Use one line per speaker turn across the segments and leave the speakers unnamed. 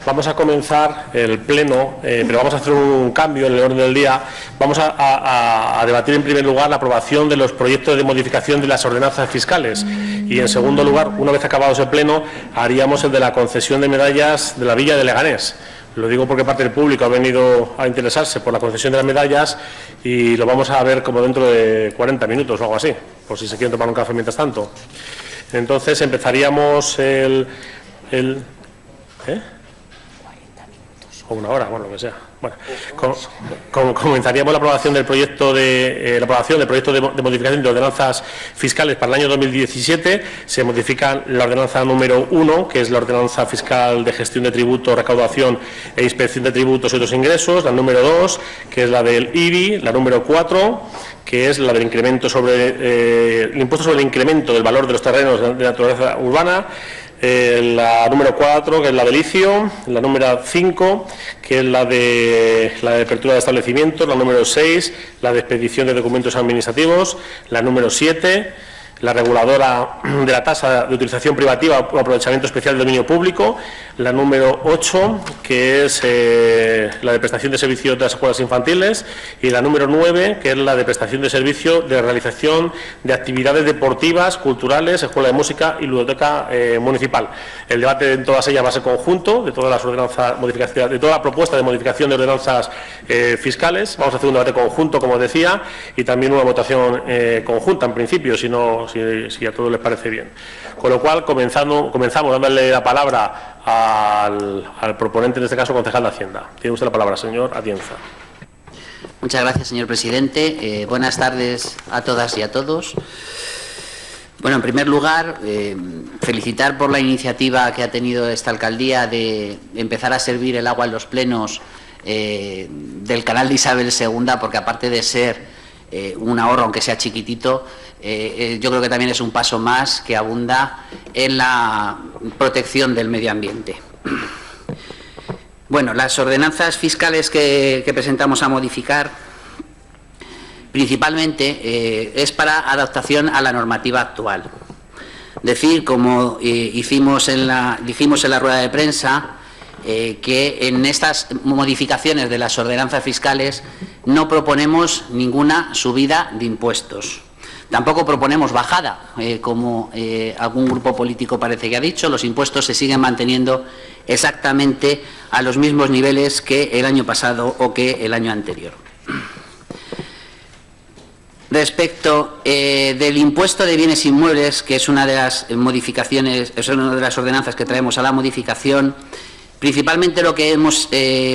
Vamos a comenzar el pleno, pero vamos a hacer un cambio en el orden del día. Vamos a debatir en primer lugar la aprobación de los proyectos de modificación de las ordenanzas fiscales y en segundo lugar, una vez acabados el pleno, haríamos el de la concesión de medallas de la Villa de Leganés. Lo digo porque parte del público ha venido a interesarse por la concesión de las medallas y lo vamos a ver como dentro de 40 minutos o algo así, por si se quieren tomar un café mientras tanto. Entonces empezaríamos o una hora, bueno, lo que sea. Bueno, comenzaríamos la aprobación del proyecto de modificación de ordenanzas fiscales para el año 2017. Se modifica la ordenanza número 1, que es la ordenanza fiscal de gestión de tributos, recaudación e inspección de tributos y otros ingresos. La número 2, que es la del IBI. La número 4, que es la del incremento sobre el impuesto sobre el incremento del valor de los terrenos de naturaleza urbana. La número 4, que es la del litio, la número 5, que es la de apertura de establecimientos, la número 6, la de expedición de documentos administrativos, la número 7, la reguladora de la tasa de utilización privativa o aprovechamiento especial de dominio público, la número 8, que es la de prestación de servicios de las escuelas infantiles, y la número 9, que es la de prestación de servicio de realización de actividades deportivas, culturales, escuela de música y ludoteca municipal. El debate en todas ellas va a ser conjunto, de todas las ordenanzas, de toda la propuesta de modificación de ordenanzas fiscales. Vamos a hacer un debate conjunto, como decía, y también una votación conjunta, en principio, si a todos les parece bien. Con lo cual, comenzamos dándole la palabra al proponente, en este caso, concejal de Hacienda. Tiene usted la palabra, señor Atienza.
Muchas gracias, señor presidente. Buenas tardes a todas y a todos. Bueno, en primer lugar, felicitar por la iniciativa que ha tenido esta alcaldía de empezar a servir el agua en los plenos del canal de Isabel II, porque aparte de ser un ahorro, aunque sea chiquitito, yo creo que también es un paso más que abunda en la protección del medio ambiente. Bueno, las ordenanzas fiscales que presentamos a modificar principalmente es para adaptación a la normativa actual. Decir, como dijimos en la rueda de prensa, que en estas modificaciones de las ordenanzas fiscales no proponemos ninguna subida de impuestos. Tampoco proponemos bajada, como algún grupo político parece que ha dicho. Los impuestos se siguen manteniendo exactamente a los mismos niveles que el año pasado o que el año anterior. Respecto del impuesto de bienes inmuebles, que es una de las modificaciones, es una de las ordenanzas que traemos a la modificación, principalmente lo que hemos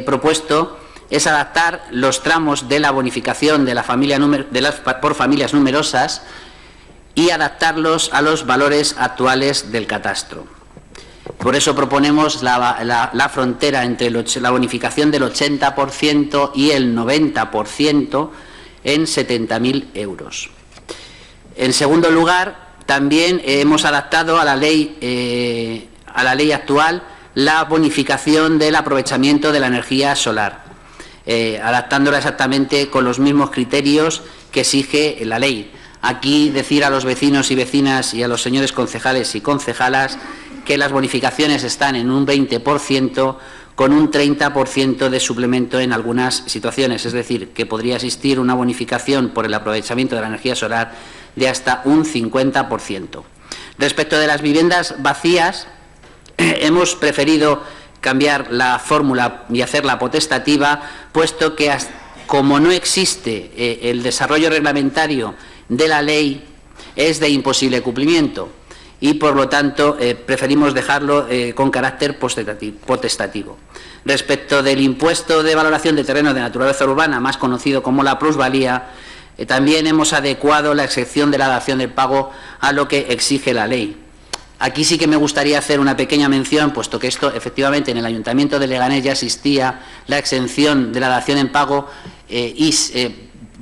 propuesto es adaptar los tramos de la bonificación de por familias numerosas y adaptarlos a los valores actuales del catastro. Por eso proponemos la frontera entre la bonificación del 80% y el 90% en 70.000 euros. En segundo lugar, también hemos adaptado a la ley actual la bonificación del aprovechamiento de la energía solar, adaptándola exactamente con los mismos criterios que exige la ley. Aquí decir a los vecinos y vecinas y a los señores concejales y concejalas que las bonificaciones están en un 20% con un 30% de suplemento en algunas situaciones, es decir, que podría existir una bonificación por el aprovechamiento de la energía solar de hasta un 50%. Respecto de las viviendas vacías, hemos preferido cambiar la fórmula y hacerla potestativa, puesto que como no existe el desarrollo reglamentario de la ley, es de imposible cumplimiento y, por lo tanto, preferimos dejarlo con carácter potestativo. Respecto del impuesto de valoración de terrenos de naturaleza urbana, más conocido como la plusvalía, también hemos adecuado la exención de la dación del pago a lo que exige la ley. Aquí sí que me gustaría hacer una pequeña mención, puesto que esto, efectivamente, en el Ayuntamiento de Leganés ya existía la exención de la dación en pago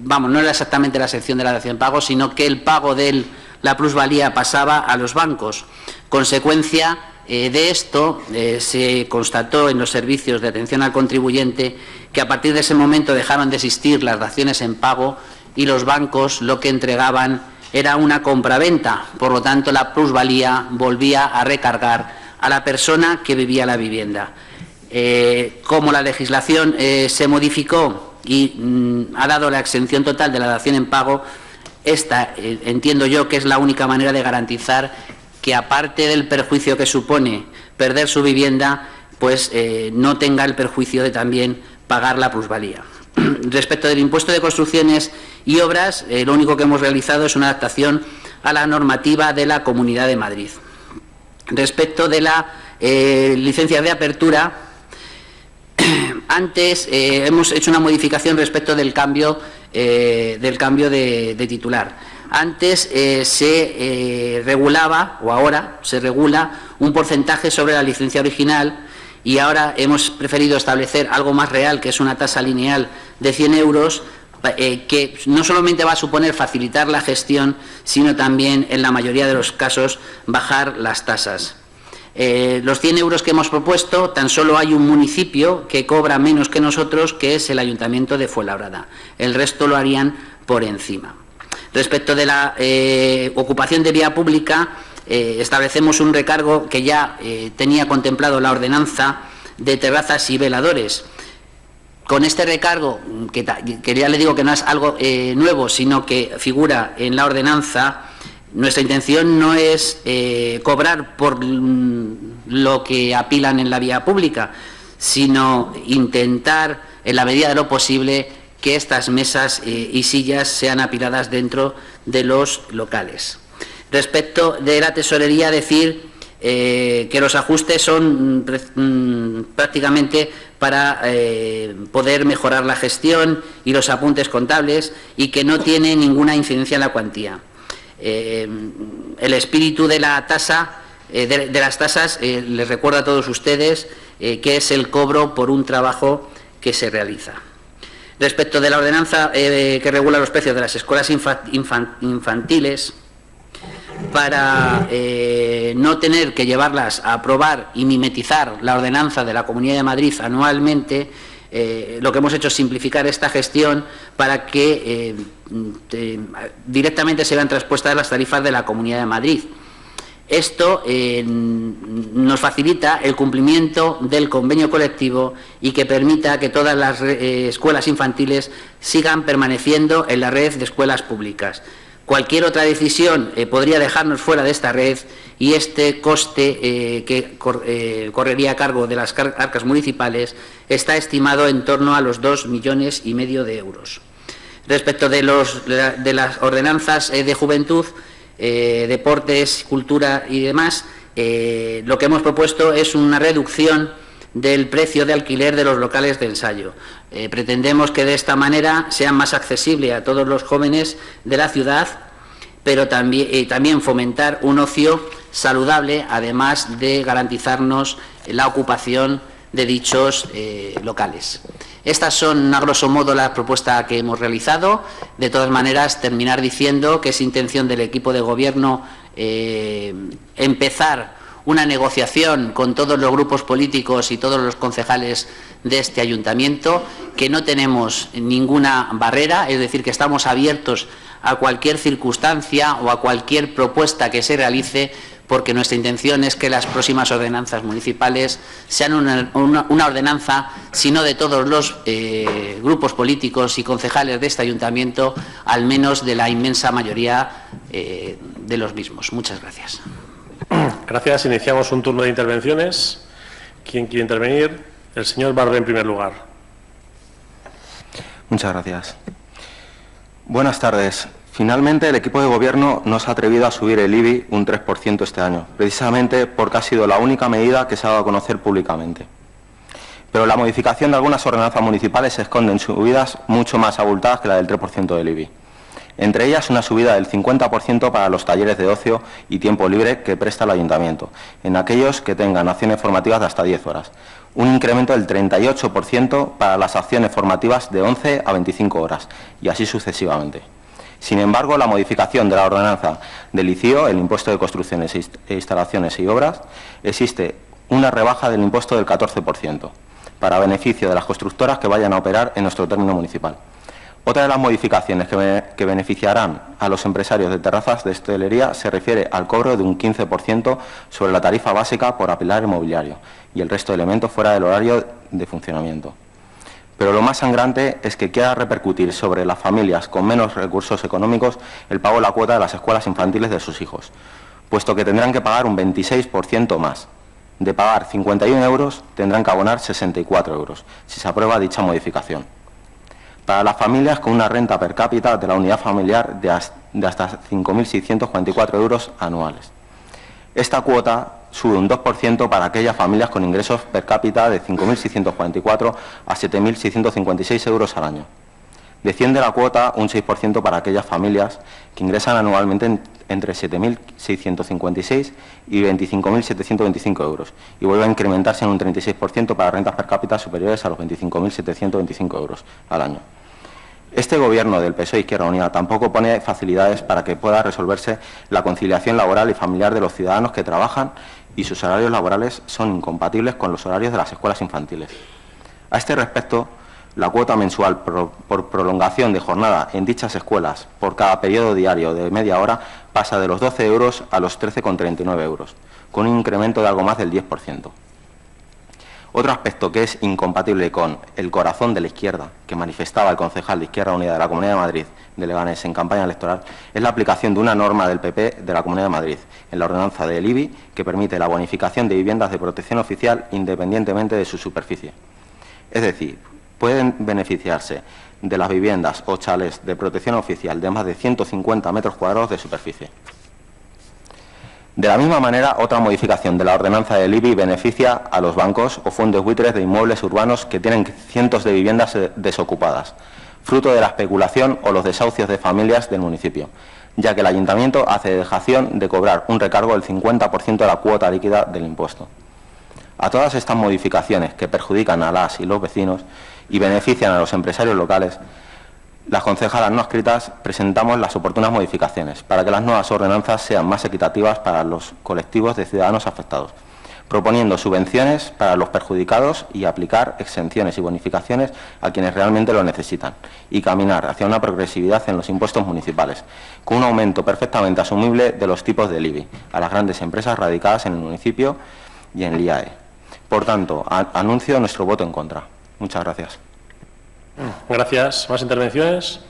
no era exactamente la exención de la dación en pago, sino que el pago de la plusvalía pasaba a los bancos. Consecuencia de esto, se constató en los servicios de atención al contribuyente que a partir de ese momento dejaron de existir las daciones en pago y los bancos lo que entregaban era una compraventa, por lo tanto la plusvalía volvía a recargar a la persona que vivía la vivienda. Como la legislación se modificó y ha dado la exención total de la dación en pago, esta entiendo yo que es la única manera de garantizar que, aparte del perjuicio que supone perder su vivienda, pues no tenga el perjuicio de también pagar la plusvalía. Respecto del impuesto de construcciones y obras, lo único que hemos realizado es una adaptación a la normativa de la Comunidad de Madrid. Respecto de la licencia de apertura, antes hemos hecho una modificación respecto del cambio de titular. Antes se regulaba, o ahora se regula, un porcentaje sobre la licencia original, y ahora hemos preferido establecer algo más real, que es una tasa lineal de 100 euros, que no solamente va a suponer facilitar la gestión, sino también, en la mayoría de los casos, bajar las tasas. Los 100 euros que hemos propuesto, tan solo hay un municipio que cobra menos que nosotros, que es el Ayuntamiento de Fuenlabrada. El resto lo harían por encima. Respecto de la ocupación de vía pública, establecemos un recargo que ya tenía contemplado la ordenanza de terrazas y veladores. Con este recargo, que ya le digo que no es algo nuevo, sino que figura en la ordenanza, nuestra intención no es cobrar por lo que apilan en la vía pública, sino intentar, en la medida de lo posible, que estas mesas y sillas sean apiladas dentro de los locales. Respecto de la tesorería, decir que los ajustes son prácticamente para poder mejorar la gestión y los apuntes contables, y que no tiene ninguna incidencia en la cuantía. El espíritu de la tasa, de las tasas, les recuerdo a todos ustedes que es el cobro por un trabajo que se realiza. Respecto de la ordenanza que regula los precios de las escuelas infantiles, para no tener que llevarlas a aprobar y mimetizar la ordenanza de la Comunidad de Madrid anualmente, lo que hemos hecho es simplificar esta gestión para que directamente se vean traspuestas las tarifas de la Comunidad de Madrid. Esto nos facilita el cumplimiento del convenio colectivo y que permita que todas las escuelas infantiles sigan permaneciendo en la red de escuelas públicas. Cualquier otra decisión podría dejarnos fuera de esta red, y este coste que correría a cargo de las arcas municipales está estimado en torno a los 2,5 millones de euros. Respecto de las ordenanzas de juventud, deportes, cultura y demás, lo que hemos propuesto es una reducción del precio de alquiler de los locales de ensayo. Pretendemos que de esta manera sean más accesibles a todos los jóvenes de la ciudad, pero también fomentar un ocio saludable, además de garantizarnos la ocupación de dichos locales. Estas son, a grosso modo, la propuesta que hemos realizado. De todas maneras, terminar diciendo que es intención del equipo de gobierno empezar una negociación con todos los grupos políticos y todos los concejales de este ayuntamiento, que no tenemos ninguna barrera, es decir, que estamos abiertos a cualquier circunstancia o a cualquier propuesta que se realice, porque nuestra intención es que las próximas ordenanzas municipales sean una ordenanza, si no de todos los grupos políticos y concejales de este ayuntamiento, al menos de la inmensa mayoría de los mismos. Muchas gracias.
Gracias. Iniciamos un turno de intervenciones. ¿Quién quiere intervenir? El señor Barber, en primer lugar.
Muchas gracias. Buenas tardes. Finalmente, el equipo de gobierno no se ha atrevido a subir el IBI un 3% este año, precisamente porque ha sido la única medida que se ha dado a conocer públicamente. Pero la modificación de algunas ordenanzas municipales se esconde en subidas mucho más abultadas que la del 3% del IBI. Entre ellas, una subida del 50% para los talleres de ocio y tiempo libre que presta el ayuntamiento, en aquellos que tengan acciones formativas de hasta 10 horas. Un incremento del 38% para las acciones formativas de 11 a 25 horas, y así sucesivamente. Sin embargo, la modificación de la ordenanza del ICIO, el impuesto de construcciones e instalaciones y obras, existe una rebaja del impuesto del 14%, para beneficio de las constructoras que vayan a operar en nuestro término municipal. Otra de las modificaciones que beneficiarán a los empresarios de terrazas de hostelería se refiere al cobro de un 15% sobre la tarifa básica por apilar inmobiliario y el resto de elementos fuera del horario de funcionamiento. Pero lo más sangrante es que quiera repercutir sobre las familias con menos recursos económicos el pago de la cuota de las escuelas infantiles de sus hijos, puesto que tendrán que pagar un 26% más. De pagar 51 euros, tendrán que abonar 64 euros, si se aprueba dicha modificación. Para las familias con una renta per cápita de la unidad familiar de hasta 5.644 euros anuales. Esta cuota sube un 2% para aquellas familias con ingresos per cápita de 5.644 a 7.656 euros al año. Desciende la cuota un 6% para aquellas familias que ingresan anualmente entre 7.656 y 25.725 euros y vuelve a incrementarse en un 36% para rentas per cápita superiores a los 25.725 euros al año. Este Gobierno del PSOE Izquierda Unida tampoco pone facilidades para que pueda resolverse la conciliación laboral y familiar de los ciudadanos que trabajan y sus horarios laborales son incompatibles con los horarios de las escuelas infantiles. A este respecto, la cuota mensual por prolongación de jornada en dichas escuelas por cada periodo diario de media hora pasa de los 12 euros a los 13,39 euros, con un incremento de algo más del 10%. Otro aspecto que es incompatible con el corazón de la izquierda, que manifestaba el concejal de Izquierda Unida de la Comunidad de Madrid, de Leganés, en campaña electoral, es la aplicación de una norma del PP de la Comunidad de Madrid, en la ordenanza del IBI, que permite la bonificación de viviendas de protección oficial independientemente de su superficie. Es decir, pueden beneficiarse de las viviendas o chalés de protección oficial de más de 150 metros cuadrados de superficie. De la misma manera, otra modificación de la ordenanza del IBI beneficia a los bancos o fondos buitres de inmuebles urbanos que tienen cientos de viviendas desocupadas, fruto de la especulación o los desahucios de familias del municipio, ya que el ayuntamiento hace dejación de cobrar un recargo del 50% de la cuota líquida del impuesto. A todas estas modificaciones que perjudican a las y los vecinos y benefician a los empresarios locales, las concejalas no adscritas presentamos las oportunas modificaciones para que las nuevas ordenanzas sean más equitativas para los colectivos de ciudadanos afectados, proponiendo subvenciones para los perjudicados y aplicar exenciones y bonificaciones a quienes realmente lo necesitan y caminar hacia una progresividad en los impuestos municipales, con un aumento perfectamente asumible de los tipos del IBI a las grandes empresas radicadas en el municipio y en el IAE. Por tanto, anuncio nuestro voto en contra. Muchas gracias.
Gracias. ¿Más intervenciones?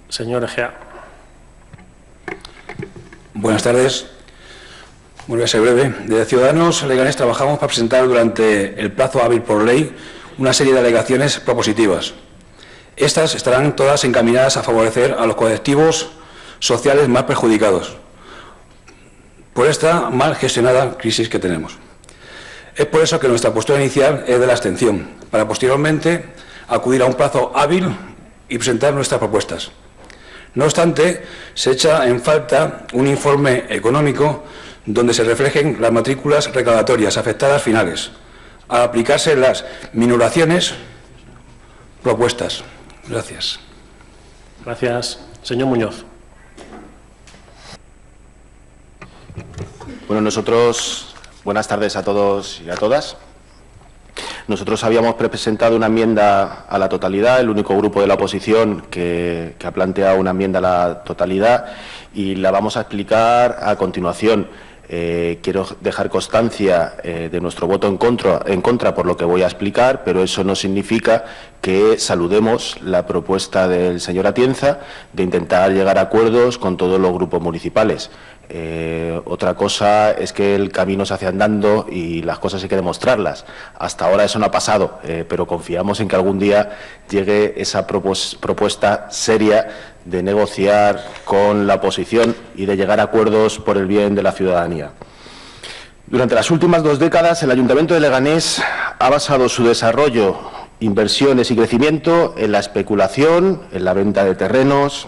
Señor Egea.
Buenas tardes. Voy a ser breve. Desde Ciudadanos Leganés trabajamos para presentar durante el plazo hábil por ley una serie de alegaciones propositivas. Estas estarán todas encaminadas a favorecer a los colectivos sociales más perjudicados por esta mal gestionada crisis que tenemos. Es por eso que nuestra postura inicial es de la abstención, para posteriormente acudir a un plazo hábil y presentar nuestras propuestas. No obstante, se echa en falta un informe económico donde se reflejen las matrículas recaudatorias afectadas finales, al aplicarse las minoraciones propuestas. Gracias.
Gracias. Señor Muñoz.
Bueno, buenas tardes a todos y a todas. Nosotros habíamos presentado una enmienda a la totalidad, el único grupo de la oposición que ha planteado una enmienda a la totalidad, y la vamos a explicar a continuación. Quiero dejar constancia de nuestro voto en contra por lo que voy a explicar, pero eso no significa que saludemos la propuesta del señor Atienza de intentar llegar a acuerdos con todos los grupos municipales. Otra cosa es que el camino se hace andando y las cosas hay que demostrarlas. Hasta ahora eso no ha pasado, pero confiamos en que algún día llegue esa propuesta seria de negociar con la oposición y de llegar a acuerdos por el bien de la ciudadanía. Durante las últimas 2 décadas, el Ayuntamiento de Leganés ha basado su desarrollo, inversiones y crecimiento en la especulación, en la venta de terrenos,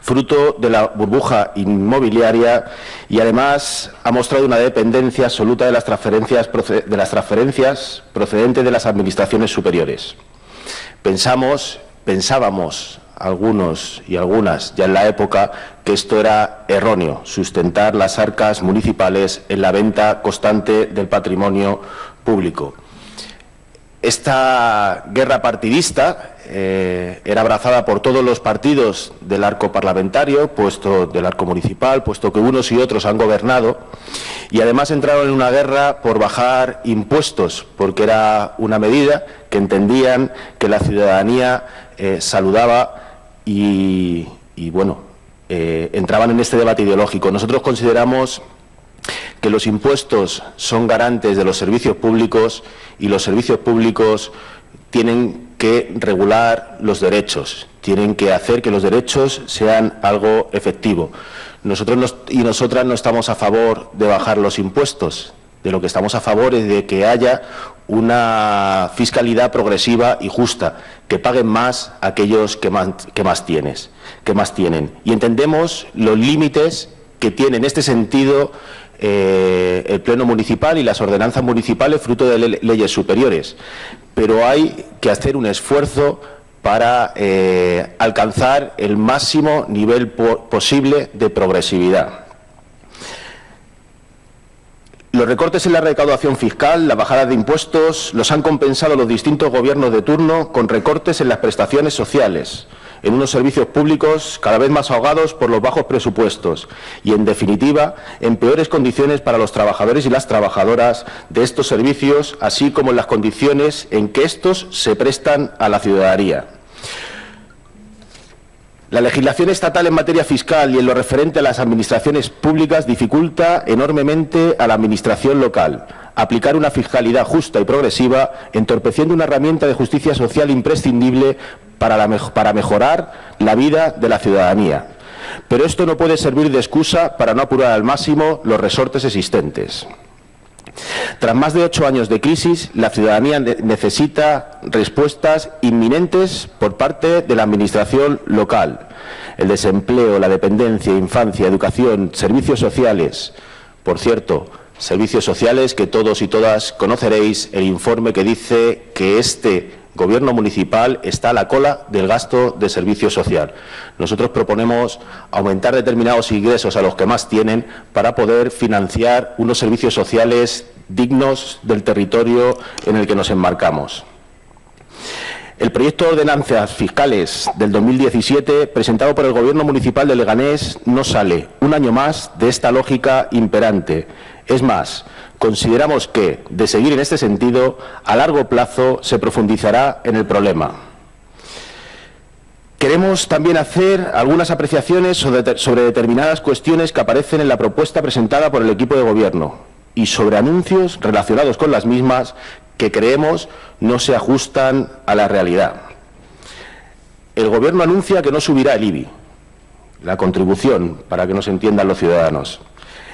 fruto de la burbuja inmobiliaria, y además ha mostrado una dependencia absoluta de las transferencias procedentes de las administraciones superiores. Pensábamos, algunos y algunas, ya en la época, que esto era erróneo, sustentar las arcas municipales en la venta constante del patrimonio público. Esta guerra partidista era abrazada por todos los partidos del arco parlamentario, del arco municipal, puesto que unos y otros han gobernado, y además entraron en una guerra por bajar impuestos, porque era una medida que entendían que la ciudadanía saludaba y bueno, entraban en este debate ideológico. Nosotros consideramos que los impuestos son garantes de los servicios públicos y los servicios públicos tienen que regular los derechos, tienen que hacer que los derechos sean algo efectivo. Nosotros y nosotras no estamos a favor de bajar los impuestos, de lo que estamos a favor es de que haya una fiscalidad progresiva y justa, que paguen más aquellos que más tienen. Y entendemos los límites que tiene en este sentido el Pleno Municipal y las ordenanzas municipales fruto de leyes superiores, pero hay que hacer un esfuerzo para alcanzar el máximo nivel posible de progresividad. Los recortes en la recaudación fiscal, las bajadas de impuestos, los han compensado los distintos gobiernos de turno con recortes en las prestaciones sociales, en unos servicios públicos cada vez más ahogados por los bajos presupuestos y, en definitiva, en peores condiciones para los trabajadores y las trabajadoras de estos servicios, así como en las condiciones en que estos se prestan a la ciudadanía. La legislación estatal en materia fiscal y en lo referente a las administraciones públicas dificulta enormemente a la administración local aplicar una fiscalidad justa y progresiva, entorpeciendo una herramienta de justicia social imprescindible para mejorar la vida de la ciudadanía. Pero esto no puede servir de excusa para no apurar al máximo los resortes existentes. Tras más de 8 años de crisis, la ciudadanía necesita respuestas inminentes por parte de la administración local. El desempleo, la dependencia, infancia, educación, servicios sociales. Por cierto, servicios sociales que todos y todas conoceréis el informe que dice que este Gobierno municipal está a la cola del gasto de servicio social. Nosotros proponemos aumentar determinados ingresos a los que más tienen para poder financiar unos servicios sociales dignos del territorio en el que nos enmarcamos. El proyecto de ordenanzas fiscales del 2017, presentado por el Gobierno municipal de Leganés, no sale un año más de esta lógica imperante. Es más, consideramos que, de seguir en este sentido, a largo plazo se profundizará en el problema. Queremos también hacer algunas apreciaciones sobre determinadas cuestiones que aparecen en la propuesta presentada por el equipo de Gobierno y sobre anuncios relacionados con las mismas que creemos no se ajustan a la realidad. El Gobierno anuncia que no subirá el IBI, la contribución, para que nos entiendan los ciudadanos.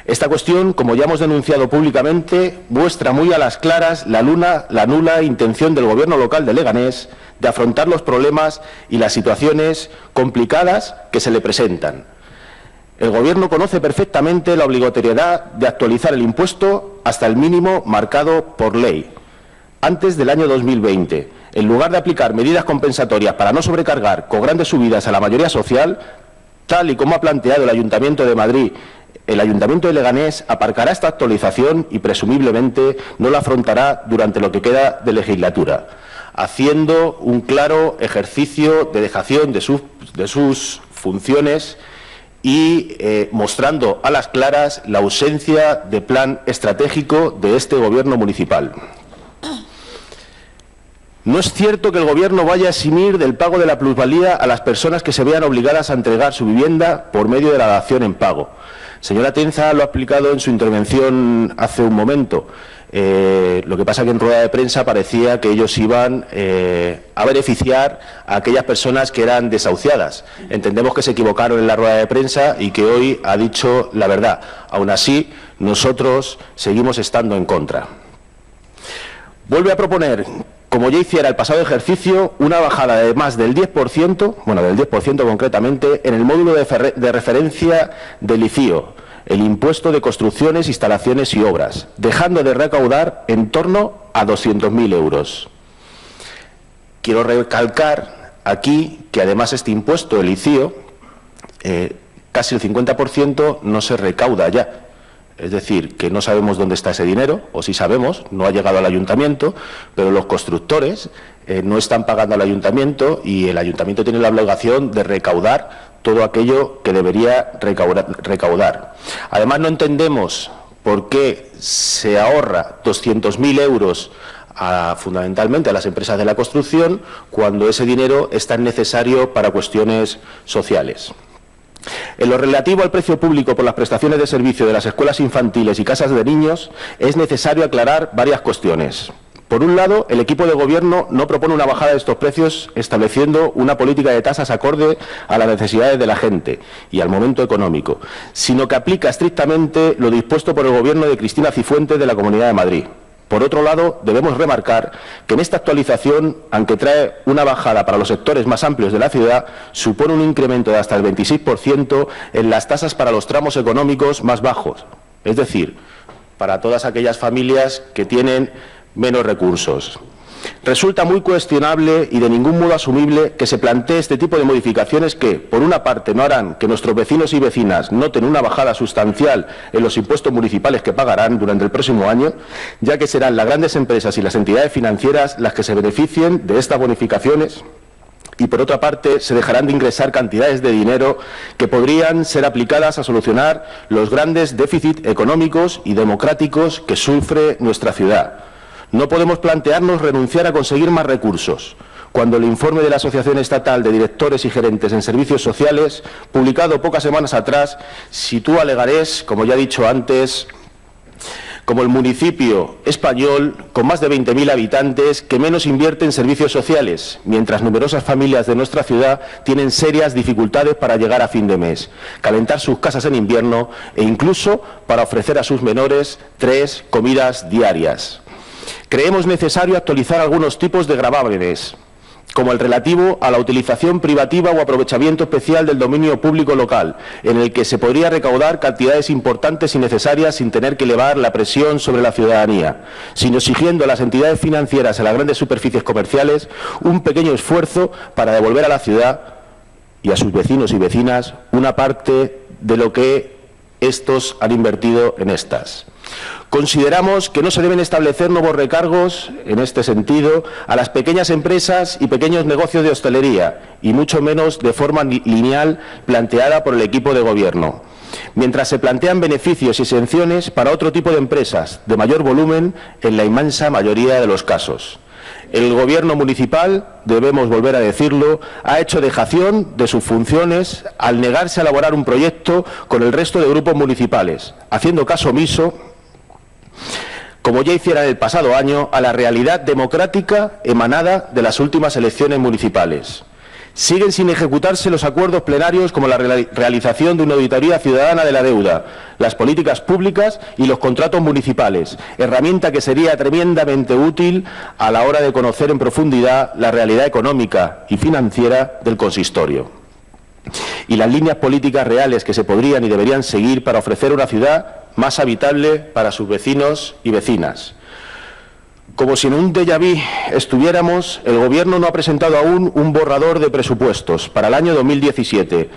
Esta cuestión, como ya hemos denunciado públicamente, muestra muy a las claras la nula intención del Gobierno local de Leganés de afrontar los problemas y las situaciones complicadas que se le presentan. El Gobierno conoce perfectamente la obligatoriedad de actualizar el impuesto hasta el mínimo marcado por ley, antes del año 2020, en lugar de aplicar medidas compensatorias para no sobrecargar con grandes subidas a la mayoría social, tal y como ha planteado el Ayuntamiento de Madrid. El Ayuntamiento de Leganés aparcará esta actualización y presumiblemente no la afrontará durante lo que queda de legislatura, haciendo un claro ejercicio de dejación de sus funciones y mostrando a las claras la ausencia de plan estratégico de este Gobierno municipal. No es cierto que el Gobierno vaya a eximir del pago de la plusvalía a las personas que se vean obligadas a entregar su vivienda por medio de la dación en pago. Señora Tenza lo ha explicado en su intervención hace un momento. Lo que pasa que en rueda de prensa parecía que ellos iban a beneficiar a aquellas personas que eran desahuciadas. Entendemos que se equivocaron en la rueda de prensa y que hoy ha dicho la verdad. Aún así, nosotros seguimos estando en contra. Vuelve a proponer, como ya hiciera el pasado ejercicio, una bajada de más del 10%, bueno, del 10% concretamente, en el módulo de referencia del ICIO, el impuesto de construcciones, instalaciones y obras, dejando de recaudar en torno a 200.000 euros. Quiero recalcar aquí que además este impuesto, el ICIO, casi el 50% no se recauda ya. Es decir, que no sabemos dónde está ese dinero, o sí sabemos, no ha llegado al ayuntamiento, pero los constructores no están pagando al ayuntamiento y el ayuntamiento tiene la obligación de recaudar todo aquello que debería recaudar. Además, no entendemos por qué se ahorra 200.000 euros fundamentalmente a las empresas de la construcción cuando ese dinero es tan necesario para cuestiones sociales. En lo relativo al precio público por las prestaciones de servicio de las escuelas infantiles y casas de niños, es necesario aclarar varias cuestiones. Por un lado, el equipo de Gobierno no propone una bajada de estos precios estableciendo una política de tasas acorde a las necesidades de la gente y al momento económico, sino que aplica estrictamente lo dispuesto por el Gobierno de Cristina Cifuentes de la Comunidad de Madrid. Por otro lado, debemos remarcar que en esta actualización, aunque trae una bajada para los sectores más amplios de la ciudad, supone un incremento de hasta el 26% en las tasas para los tramos económicos más bajos, es decir, para todas aquellas familias que tienen menos recursos. Resulta muy cuestionable y de ningún modo asumible que se plantee este tipo de modificaciones que, por una parte, no harán que nuestros vecinos y vecinas noten una bajada sustancial en los impuestos municipales que pagarán durante el próximo año, ya que serán las grandes empresas y las entidades financieras las que se beneficien de estas bonificaciones, y por otra parte se dejarán de ingresar cantidades de dinero que podrían ser aplicadas a solucionar los grandes déficits económicos y democráticos que sufre nuestra ciudad. No podemos plantearnos renunciar a conseguir más recursos, cuando el informe de la Asociación Estatal de Directores y Gerentes en Servicios Sociales, publicado pocas semanas atrás, sitúa a Leganés, como ya he dicho antes, como el municipio español con más de 20.000 habitantes que menos invierte en servicios sociales, mientras numerosas familias de nuestra ciudad tienen serias dificultades para llegar a fin de mes, calentar sus casas en invierno e incluso para ofrecer a sus menores 3 comidas diarias. Creemos necesario actualizar algunos tipos de gravámenes, como el relativo a la utilización privativa o aprovechamiento especial del dominio público local, en el que se podría recaudar cantidades importantes y necesarias sin tener que elevar la presión sobre la ciudadanía, sino exigiendo a las entidades financieras y a las grandes superficies comerciales un pequeño esfuerzo para devolver a la ciudad y a sus vecinos y vecinas una parte de lo que estos han invertido en estas. Consideramos que no se deben establecer nuevos recargos, en este sentido, a las pequeñas empresas y pequeños negocios de hostelería, y mucho menos de forma lineal planteada por el equipo de Gobierno, mientras se plantean beneficios y exenciones para otro tipo de empresas, de mayor volumen, en la inmensa mayoría de los casos. El Gobierno municipal, debemos volver a decirlo, ha hecho dejación de sus funciones al negarse a elaborar un proyecto con el resto de grupos municipales, haciendo caso omiso, como ya hiciera el pasado año, a la realidad democrática emanada de las últimas elecciones municipales. Siguen sin ejecutarse los acuerdos plenarios como la realización de una auditoría ciudadana de la deuda, las políticas públicas y los contratos municipales, herramienta que sería tremendamente útil a la hora de conocer en profundidad la realidad económica y financiera del consistorio y las líneas políticas reales que se podrían y deberían seguir para ofrecer una ciudad más habitable para sus vecinos y vecinas. Como si en un déjà vu estuviéramos, el Gobierno no ha presentado aún un borrador de presupuestos para el año 2017,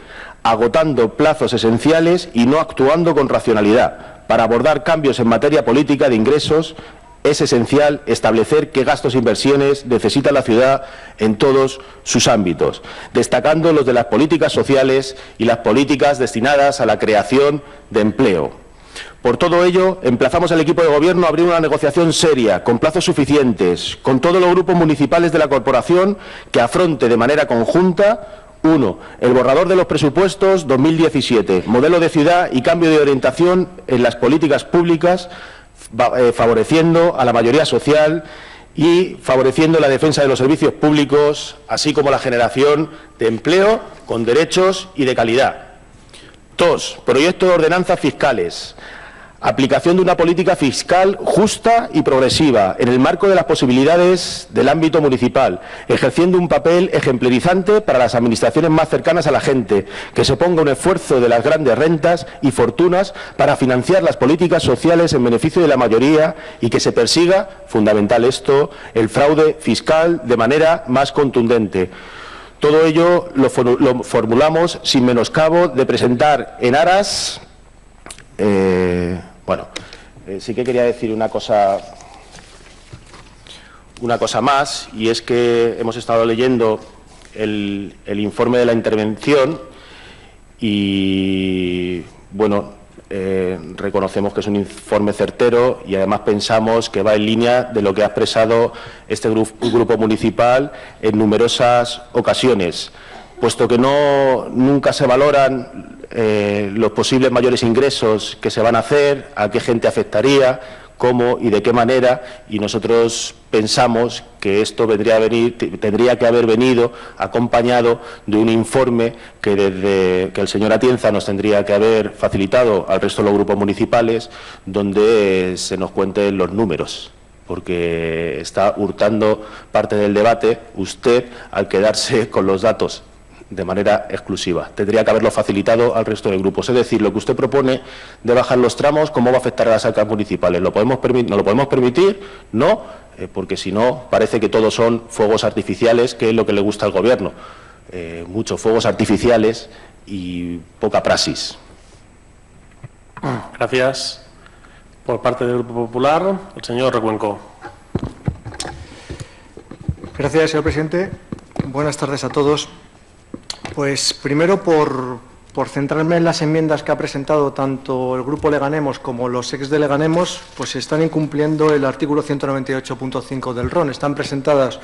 agotando plazos esenciales y no actuando con racionalidad. Para abordar cambios en materia política de ingresos, es esencial establecer qué gastos e inversiones necesita la ciudad en todos sus ámbitos, destacando los de las políticas sociales y las políticas destinadas a la creación de empleo. Por todo ello, emplazamos al equipo de Gobierno a abrir una negociación seria, con plazos suficientes, con todos los grupos municipales de la corporación, que afronte de manera conjunta 1. El borrador de los presupuestos 2017, modelo de ciudad y cambio de orientación en las políticas públicas, favoreciendo a la mayoría social y favoreciendo la defensa de los servicios públicos, así como la generación de empleo con derechos y de calidad. 2. Proyecto de ordenanzas fiscales. Aplicación de una política fiscal justa y progresiva en el marco de las posibilidades del ámbito municipal, ejerciendo un papel ejemplarizante para las administraciones más cercanas a la gente, que se ponga un esfuerzo de las grandes rentas y fortunas para financiar las políticas sociales en beneficio de la mayoría y que se persiga, fundamental esto, el fraude fiscal de manera más contundente. Todo ello lo formulamos sin menoscabo de presentar en aras Bueno, sí que quería decir una cosa más, y es que hemos estado leyendo el informe de la intervención y, bueno, reconocemos que es un informe certero y además pensamos que va en línea de lo que ha expresado este grupo municipal en numerosas ocasiones, puesto que nunca se valoran los posibles mayores ingresos que se van a hacer, a qué gente afectaría, cómo y de qué manera, y nosotros pensamos que esto tendría que haber venido acompañado de un informe que el señor Atienza nos tendría que haber facilitado al resto de los grupos municipales, donde se nos cuenten los números, porque está hurtando parte del debate usted al quedarse con los datos de manera exclusiva. Tendría que haberlo facilitado al resto de grupos. Es decir, lo que usted propone de bajar los tramos, ¿cómo va a afectar a las arcas municipales? ¿No lo podemos permitir? No, porque si no, parece que todos son fuegos artificiales, que es lo que le gusta al Gobierno. Muchos fuegos artificiales y poca praxis.
Gracias. Por parte del Grupo Popular, el señor Recuenco.
Gracias, señor presidente. Buenas tardes a todos. Pues primero por centrarme en las enmiendas que ha presentado tanto el Grupo Leganemos como los ex de Leganemos, pues están incumpliendo el artículo 198.5 del RON. Están presentadas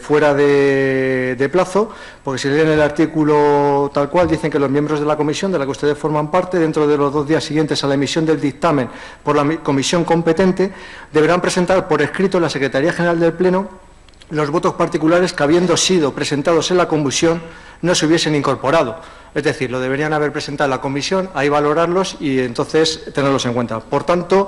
fuera de plazo, porque si leen el artículo tal cual, dicen que los miembros de la comisión de la que ustedes forman parte, dentro de los 2 días siguientes a la emisión del dictamen por la comisión competente, deberán presentar por escrito en la Secretaría General del Pleno los votos particulares que, habiendo sido presentados en la comisión, no se hubiesen incorporado. Es decir, lo deberían haber presentado en la comisión, ahí valorarlos y entonces tenerlos en cuenta. Por tanto,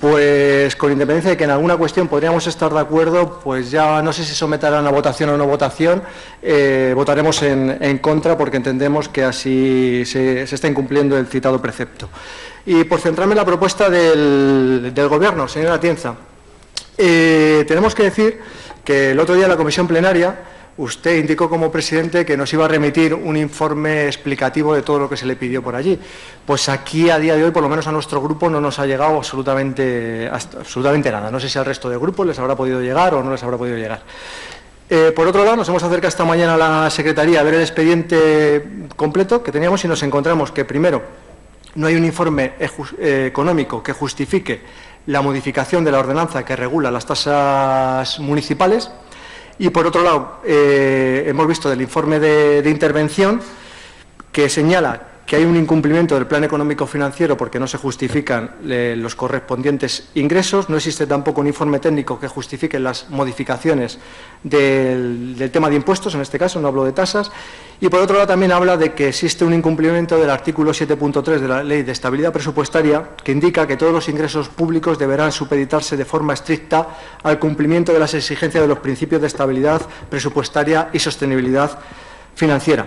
pues con independencia de que en alguna cuestión podríamos estar de acuerdo, pues ya no sé si someterán a votación o no votación, votaremos en contra porque entendemos que así se está incumpliendo el citado precepto. Y por centrarme en la propuesta del Gobierno, señora Atienza, tenemos que decir que el otro día en la comisión plenaria usted indicó como presidente que nos iba a remitir un informe explicativo de todo lo que se le pidió por allí. Pues aquí, a día de hoy, por lo menos a nuestro grupo, no nos ha llegado absolutamente nada. No sé si al resto de grupos les habrá podido llegar o no les habrá podido llegar. Por otro lado, nos hemos acercado esta mañana a la Secretaría a ver el expediente completo que teníamos y nos encontramos que, primero, no hay un informe económico que justifique la modificación de la ordenanza que regula las tasas municipales y, por otro lado, hemos visto del informe de intervención que señala que hay un incumplimiento del plan económico financiero porque no se justifican los correspondientes ingresos, no existe tampoco un informe técnico que justifique las modificaciones del tema de impuestos, en este caso no hablo de tasas, y por otro lado también habla de que existe un incumplimiento del artículo 7.3 de la Ley de Estabilidad Presupuestaria que indica que todos los ingresos públicos deberán supeditarse de forma estricta al cumplimiento de las exigencias de los principios de estabilidad presupuestaria y sostenibilidad financiera.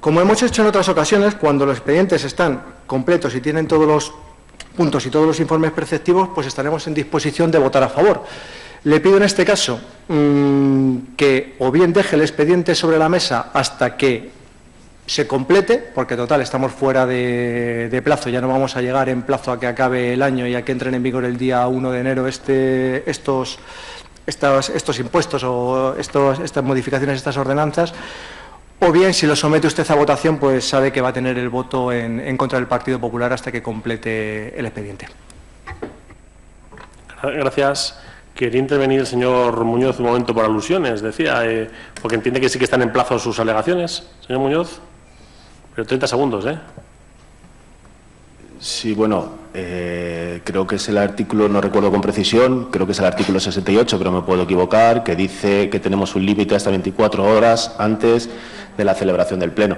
Como hemos hecho en otras ocasiones, cuando los expedientes están completos y tienen todos los puntos y todos los informes preceptivos, pues estaremos en disposición de votar a favor. Le pido en este caso que o bien deje el expediente sobre la mesa hasta que se complete, porque total estamos fuera de plazo, ya no vamos a llegar en plazo a que acabe el año y a que entren en vigor el día 1 de enero estos impuestos o estas modificaciones, estas ordenanzas. O bien, si lo somete usted a votación, pues sabe que va a tener el voto en contra del Partido Popular hasta que complete el expediente.
Gracias. Quería intervenir el señor Muñoz un momento por alusiones, decía, porque entiende que sí que están en plazo sus alegaciones. Señor Muñoz, pero 30 segundos, ¿eh?
Sí, bueno, creo que es el artículo, no recuerdo con precisión, creo que es el artículo 68, pero me puedo equivocar, que dice que tenemos un límite hasta 24 horas antes de la celebración del Pleno.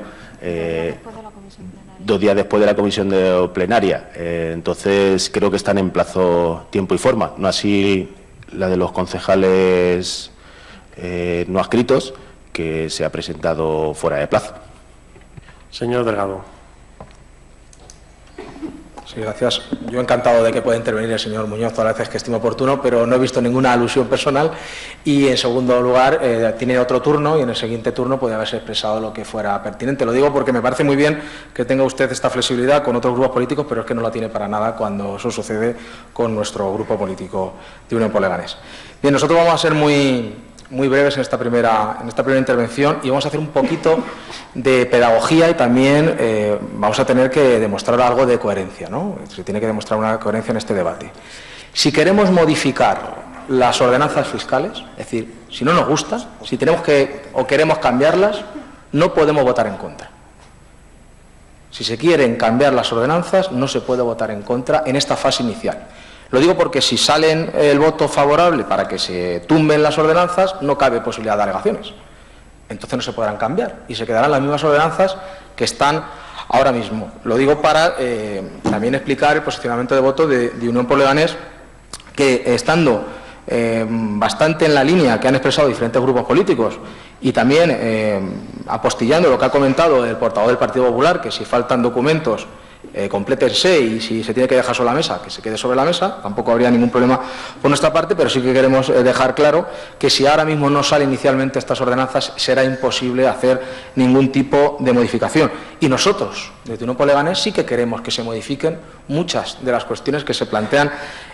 2 días después de la comisión plenaria. Entonces, creo que están en plazo, tiempo y forma, no así la de los concejales no adscritos, que se ha presentado fuera de plazo.
Señor Delgado.
Sí, gracias. Yo encantado de que pueda intervenir el señor Muñoz todas las veces que estime oportuno, pero no he visto ninguna alusión personal y, en segundo lugar, tiene otro turno y en el siguiente turno puede haberse expresado lo que fuera pertinente. Lo digo porque me parece muy bien que tenga usted esta flexibilidad con otros grupos políticos, pero es que no la tiene para nada cuando eso sucede con nuestro grupo político de Unión por Leganés. Bien, nosotros vamos a ser muy breves en esta primera intervención y vamos a hacer un poquito de pedagogía y también vamos a tener que demostrar algo de coherencia, ¿no? Se tiene que demostrar una coherencia en este debate. Si queremos modificar las ordenanzas fiscales, es decir, si no nos gustan, si tenemos que o queremos cambiarlas, no podemos votar en contra. Si se quieren cambiar las ordenanzas, no se puede votar en contra en esta fase inicial. Lo digo porque si salen el voto favorable para que se tumben las ordenanzas, no cabe posibilidad de alegaciones. Entonces no se podrán cambiar y se quedarán las mismas ordenanzas que están ahora mismo. Lo digo para también explicar el posicionamiento de voto de Unión por Leganés, que estando bastante en la línea que han expresado diferentes grupos políticos y también apostillando lo que ha comentado el portavoz del Partido Popular, que si faltan documentos complétense y si se tiene que dejar sobre la mesa, que se quede sobre la mesa, tampoco habría ningún problema por nuestra parte, pero sí que queremos dejar claro que si ahora mismo no salen inicialmente estas ordenanzas, será imposible hacer ningún tipo de modificación. Y nosotros, desde Unión por Leganés, sí que queremos que se modifiquen muchas de las cuestiones que se plantean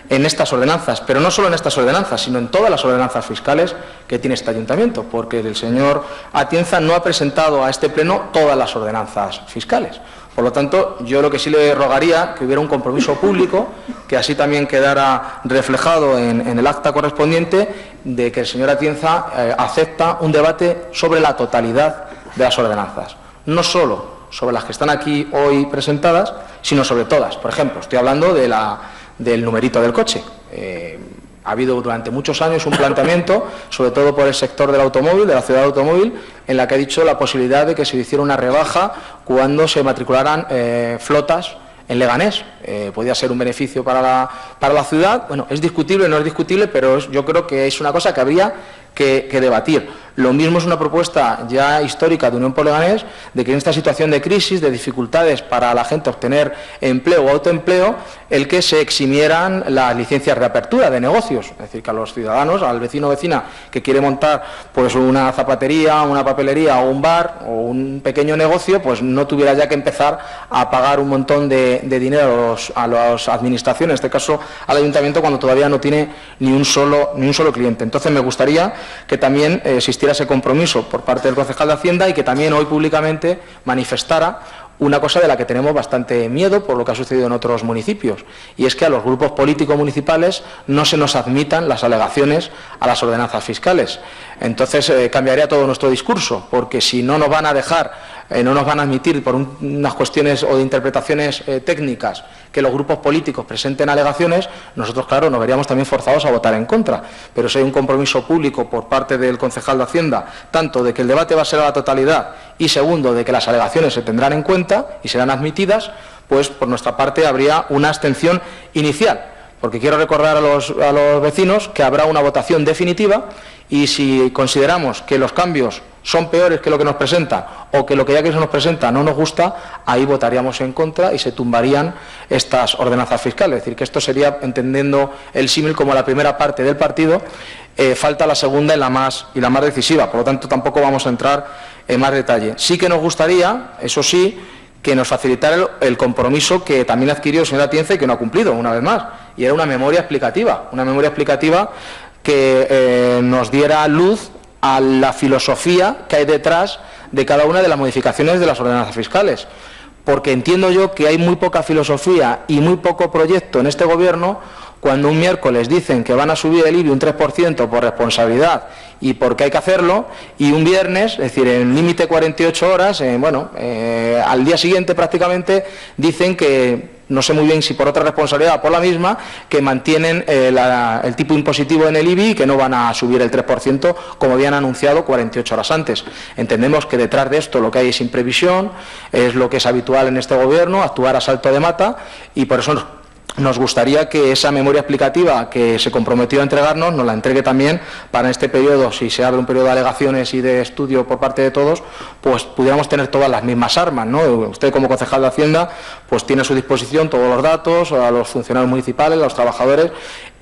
en estas ordenanzas, pero no solo en estas ordenanzas, sino en todas las ordenanzas fiscales que tiene este ayuntamiento, porque el señor Atienza no ha presentado a este pleno todas las ordenanzas fiscales. Por lo tanto, yo lo que sí le rogaría que hubiera un compromiso público, que así también quedara reflejado en el acta correspondiente, de que el señor Atienza acepta un debate sobre la totalidad de las ordenanzas. No solo sobre las que están aquí hoy presentadas, sino sobre todas. Por ejemplo, estoy hablando del numerito del coche. Ha habido durante muchos años un planteamiento, sobre todo por el sector del automóvil, de la ciudad del automóvil, en la que ha dicho la posibilidad de que se hiciera una rebaja cuando se matricularan flotas en Leganés. Podía ser un beneficio para la ciudad. Bueno, es discutible, no es discutible, pero yo creo que es una cosa que habría que debatir. Lo mismo es una propuesta ya histórica de Unión por Leganés, de que en esta situación de crisis, de dificultades para la gente obtener empleo o autoempleo, el que se eximieran las licencias de apertura de negocios. Es decir, que a los ciudadanos, al vecino o vecina que quiere montar pues una zapatería, una papelería o un bar o un pequeño negocio, pues no tuviera ya que empezar a pagar un montón de dinero a las administraciones, en este caso al ayuntamiento, cuando todavía no tiene ni un solo cliente. Entonces me gustaría que también existiera ese compromiso por parte del concejal de Hacienda y que también hoy públicamente manifestara una cosa de la que tenemos bastante miedo por lo que ha sucedido en otros municipios, y es que a los grupos políticos municipales no se nos admitan las alegaciones a las ordenanzas fiscales. Entonces cambiaría todo nuestro discurso, porque si no nos van a dejar, no nos van a admitir por unas cuestiones o de interpretaciones técnicas que los grupos políticos presenten alegaciones, nosotros, claro, nos veríamos también forzados a votar en contra. Pero si hay un compromiso público por parte del concejal de Hacienda, tanto de que el debate va a ser a la totalidad y segundo, de que las alegaciones se tendrán en cuenta y serán admitidas, pues por nuestra parte habría una abstención inicial. Porque quiero recordar a los vecinos que habrá una votación definitiva y si consideramos que los cambios son peores que lo que nos presenta o que lo que ya que se nos presenta no nos gusta, ahí votaríamos en contra y se tumbarían estas ordenanzas fiscales. Es decir, que esto sería, entendiendo el símil como la primera parte del partido, falta la segunda y la más decisiva. Por lo tanto, tampoco vamos a entrar en más detalle. Sí que nos gustaría, eso sí, que nos facilitara el compromiso que también adquirió el señor Atienza y que no ha cumplido, una vez más, y era una memoria explicativa que nos diera luz a la filosofía que hay detrás de cada una de las modificaciones de las ordenanzas fiscales, porque entiendo yo que hay muy poca filosofía y muy poco proyecto en este Gobierno cuando un miércoles dicen que van a subir el IBI un 3% por responsabilidad y porque hay que hacerlo, y un viernes, es decir, en límite 48 horas, al día siguiente prácticamente dicen que, no sé muy bien si por otra responsabilidad o por la misma, que mantienen el tipo impositivo en el IBI y que no van a subir el 3% como habían anunciado 48 horas antes. Entendemos que detrás de esto lo que hay es imprevisión, es lo que es habitual en este Gobierno, actuar a salto de mata, y por eso nos gustaría que esa memoria explicativa que se comprometió a entregarnos nos la entregue también para en este periodo, si se abre un periodo de alegaciones y de estudio por parte de todos, pues pudiéramos tener todas las mismas armas, ¿no? Usted como concejal de Hacienda pues tiene a su disposición todos los datos, a los funcionarios municipales, a los trabajadores.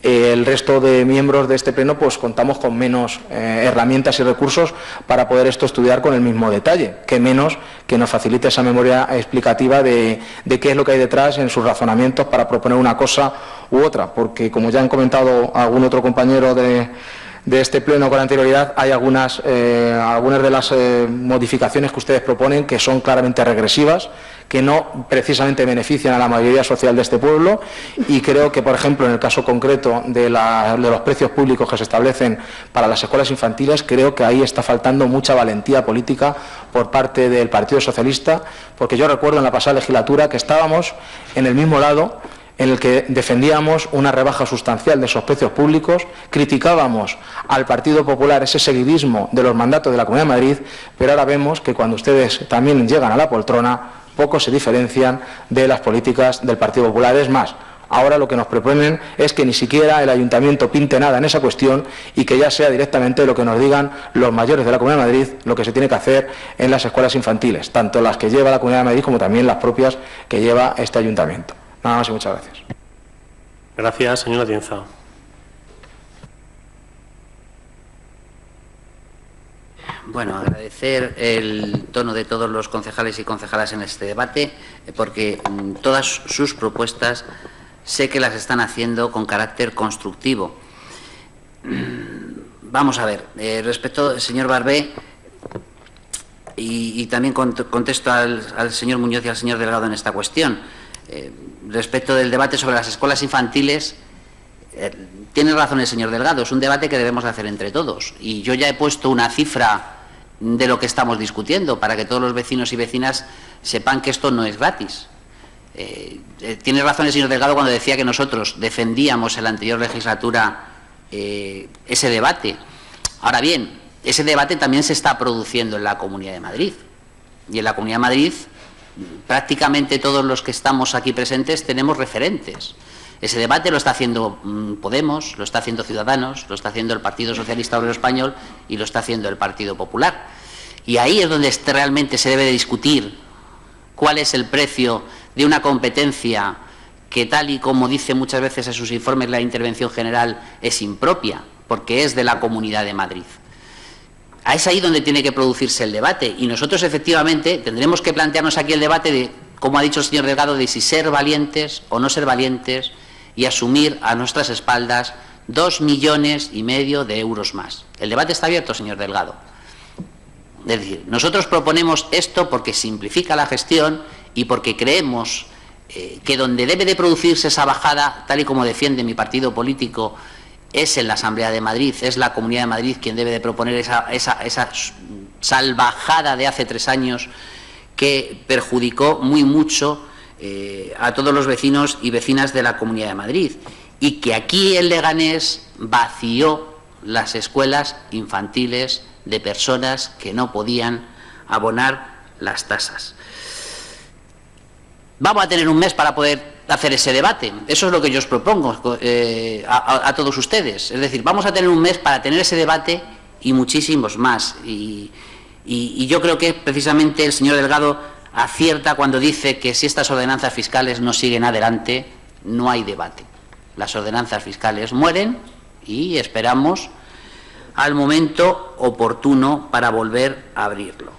El resto de miembros de este pleno pues contamos con menos herramientas y recursos para poder esto estudiar con el mismo detalle, que menos que nos facilite esa memoria explicativa de qué es lo que hay detrás en sus razonamientos para proponer una cosa u otra, porque como ya han comentado algún otro compañero de este pleno con anterioridad, hay algunas de las modificaciones que ustedes proponen que son claramente regresivas, que no precisamente benefician a la mayoría social de este pueblo, y creo que, por ejemplo, en el caso concreto de los precios públicos que se establecen para las escuelas infantiles, creo que ahí está faltando mucha valentía política por parte del Partido Socialista, porque yo recuerdo en la pasada legislatura que estábamos en el mismo lado, en el que defendíamos una rebaja sustancial de esos precios públicos, criticábamos al Partido Popular ese seguidismo de los mandatos de la Comunidad de Madrid, pero ahora vemos que cuando ustedes también llegan a la poltrona, poco se diferencian de las políticas del Partido Popular. Es más, ahora lo que nos proponen es que ni siquiera el Ayuntamiento pinte nada en esa cuestión y que ya sea directamente lo que nos digan los mayores de la Comunidad de Madrid lo que se tiene que hacer en las escuelas infantiles, tanto las que lleva la Comunidad de Madrid como también las propias que lleva este Ayuntamiento. Nada más y muchas gracias.
Gracias, señora Atienza.
Bueno, agradecer el tono de todos los concejales y concejalas en este debate, porque todas sus propuestas sé que las están haciendo con carácter constructivo. Vamos a ver, respecto al señor Barbé, y también contesto al señor Muñoz y al señor Delgado en esta cuestión. Respecto del debate sobre las escuelas infantiles, tiene razón el señor Delgado, es un debate que debemos de hacer entre todos, y yo ya he puesto una cifra de lo que estamos discutiendo para que todos los vecinos y vecinas sepan que esto no es gratis. Tiene razón el señor Delgado cuando decía que nosotros defendíamos en la anterior legislatura ese debate. Ahora bien, ese debate también se está produciendo en la Comunidad de Madrid, y en la Comunidad de Madrid prácticamente todos los que estamos aquí presentes tenemos referentes. Ese debate lo está haciendo Podemos, lo está haciendo Ciudadanos, lo está haciendo el Partido Socialista Obrero Español y lo está haciendo el Partido Popular. Y ahí es donde realmente se debe de discutir cuál es el precio de una competencia que, tal y como dice muchas veces en sus informes la intervención general, es impropia, porque es de la Comunidad de Madrid. Es ahí donde tiene que producirse el debate, y nosotros efectivamente tendremos que plantearnos aquí el debate de, como ha dicho el señor Delgado, de si ser valientes o no ser valientes y asumir a nuestras espaldas 2,5 millones de euros más. El debate está abierto, señor Delgado. Es decir, nosotros proponemos esto porque simplifica la gestión y porque creemos que donde debe de producirse esa bajada, tal y como defiende mi partido político, es en la Asamblea de Madrid, es la Comunidad de Madrid quien debe de proponer esa salvajada de hace 3 años que perjudicó muy mucho a todos los vecinos y vecinas de la Comunidad de Madrid, y que aquí en Leganés vació las escuelas infantiles de personas que no podían abonar las tasas. Vamos a tener un mes para poder hacer ese debate, eso es lo que yo os propongo a todos ustedes, es decir, vamos a tener un mes para tener ese debate y muchísimos más, y yo creo que precisamente el señor Delgado acierta cuando dice que si estas ordenanzas fiscales no siguen adelante, no hay debate. Las ordenanzas fiscales mueren y esperamos al momento oportuno para volver a abrirlo.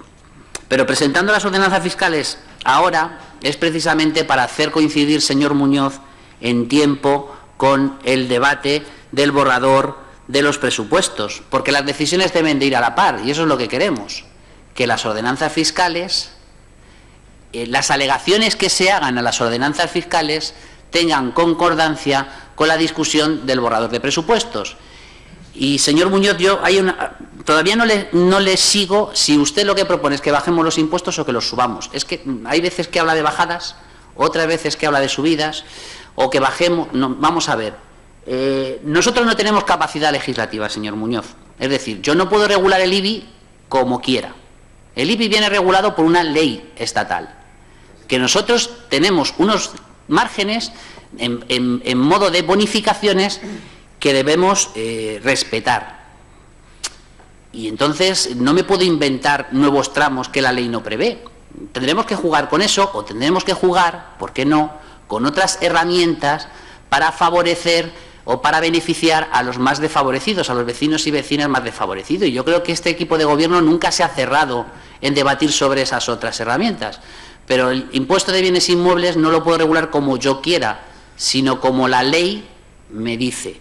Pero presentando las ordenanzas fiscales ahora es precisamente para hacer coincidir, señor Muñoz, en tiempo con el debate del borrador de los presupuestos, porque las decisiones deben de ir a la par, y eso es lo que queremos, que las ordenanzas fiscales, las alegaciones que se hagan a las ordenanzas fiscales tengan concordancia con la discusión del borrador de presupuestos. Y, señor Muñoz, yo todavía no le sigo si usted lo que propone es que bajemos los impuestos o que los subamos. Es que hay veces que habla de bajadas, otras veces que habla de subidas, o que bajemos. No, vamos a ver. Nosotros no tenemos capacidad legislativa, señor Muñoz. Es decir, yo no puedo regular el IBI como quiera. El IBI viene regulado por una ley estatal. Que nosotros tenemos unos márgenes en modo de bonificaciones que debemos respetar. Y entonces no me puedo inventar nuevos tramos que la ley no prevé. Tendremos que jugar con eso, o tendremos que jugar, ¿por qué no?, con otras herramientas para favorecer o para beneficiar a los más desfavorecidos, a los vecinos y vecinas más desfavorecidos. Y yo creo que este equipo de gobierno nunca se ha cerrado en debatir sobre esas otras herramientas. Pero el impuesto de bienes inmuebles no lo puedo regular como yo quiera, sino como la ley me dice.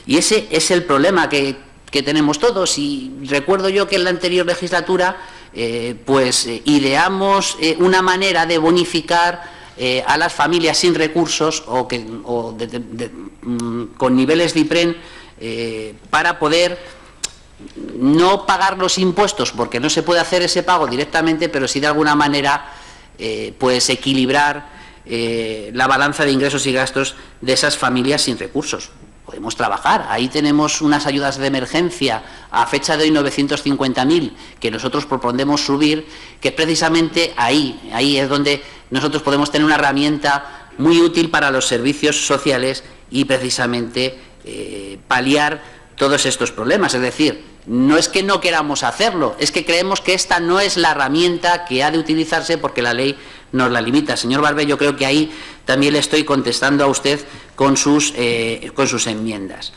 Y ese es el problema que tenemos todos. Y recuerdo yo que en la anterior legislatura ideamos una manera de bonificar a las familias sin recursos con niveles de IPREN para poder no pagar los impuestos, porque no se puede hacer ese pago directamente, pero sí de alguna manera equilibrar la balanza de ingresos y gastos de esas familias sin recursos. Podemos trabajar. Ahí tenemos unas ayudas de emergencia a fecha de hoy 950.000 que nosotros proponemos subir, que precisamente ahí es donde nosotros podemos tener una herramienta muy útil para los servicios sociales y precisamente paliar todos estos problemas. Es decir, no es que no queramos hacerlo, es que creemos que esta no es la herramienta que ha de utilizarse porque la ley nos la limita. Señor Barbé, yo creo que ahí también le estoy contestando a usted con sus enmiendas.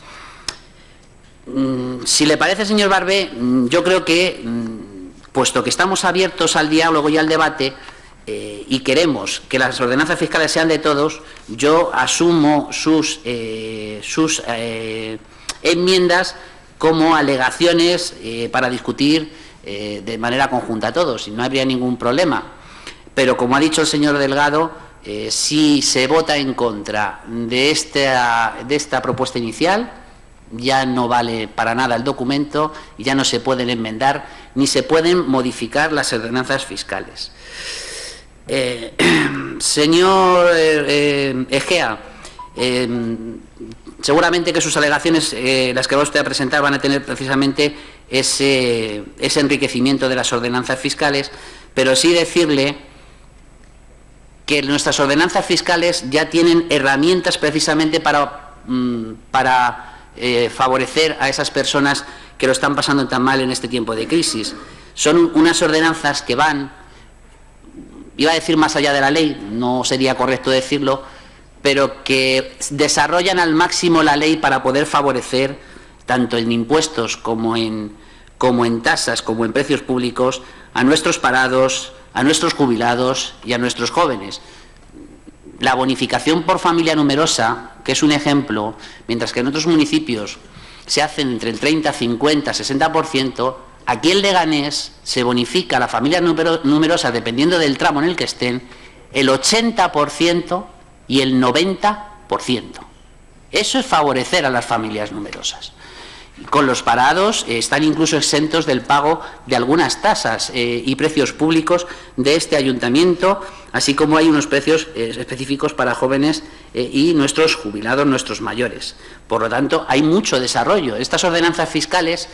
Si le parece, señor Barbé, yo creo que, puesto que estamos abiertos al diálogo y al debate y queremos que las ordenanzas fiscales sean de todos, yo asumo sus enmiendas como alegaciones para discutir de manera conjunta a todos, y no habría ningún problema. Pero, como ha dicho el señor Delgado, si se vota en contra de esta propuesta inicial, ya no vale para nada el documento y ya no se pueden enmendar ni se pueden modificar las ordenanzas fiscales. Señor Egea, seguramente que sus alegaciones, las que va usted a presentar, van a tener precisamente ese enriquecimiento de las ordenanzas fiscales, pero sí decirle que nuestras ordenanzas fiscales ya tienen herramientas precisamente para favorecer a esas personas que lo están pasando tan mal en este tiempo de crisis. Son unas ordenanzas que van, iba a decir más allá de la ley, no sería correcto decirlo, pero que desarrollan al máximo la ley para poder favorecer, tanto en impuestos como en tasas, como en precios públicos, a nuestros parados, a nuestros jubilados y a nuestros jóvenes. La bonificación por familia numerosa, que es un ejemplo, mientras que en otros municipios se hacen entre el 30, 50, 60%, aquí en Leganés se bonifica a la familia numerosa, dependiendo del tramo en el que estén, el 80% y el 90%. Eso es favorecer a las familias numerosas. Con los parados están incluso exentos del pago de algunas tasas y precios públicos de este ayuntamiento, así como hay unos precios específicos para jóvenes y nuestros jubilados, nuestros mayores. Por lo tanto, hay mucho desarrollo. Estas ordenanzas fiscales,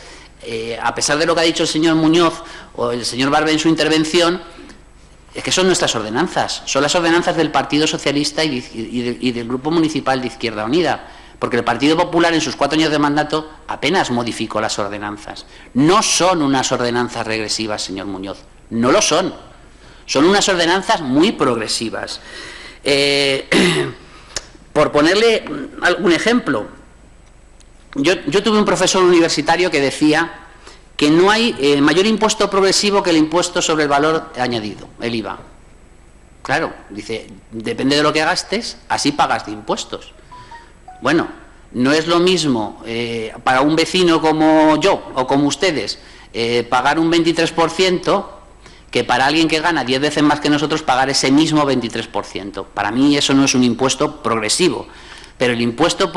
a pesar de lo que ha dicho el señor Muñoz o el señor Barbe en su intervención, es que son nuestras ordenanzas, son las ordenanzas del Partido Socialista y del Grupo Municipal de Izquierda Unida. Porque el Partido Popular en sus 4 años de mandato apenas modificó las ordenanzas. No son unas ordenanzas regresivas, señor Muñoz, no lo son. Son unas ordenanzas muy progresivas. Por ponerle algún ejemplo, yo tuve un profesor universitario que decía que no hay mayor impuesto progresivo que el impuesto sobre el valor añadido, el IVA. Claro, dice, depende de lo que gastes, así pagas de impuestos. Bueno, no es lo mismo para un vecino como yo o como ustedes pagar un 23% que para alguien que gana 10 veces más que nosotros pagar ese mismo 23%. Para mí eso no es un impuesto progresivo, pero el impuesto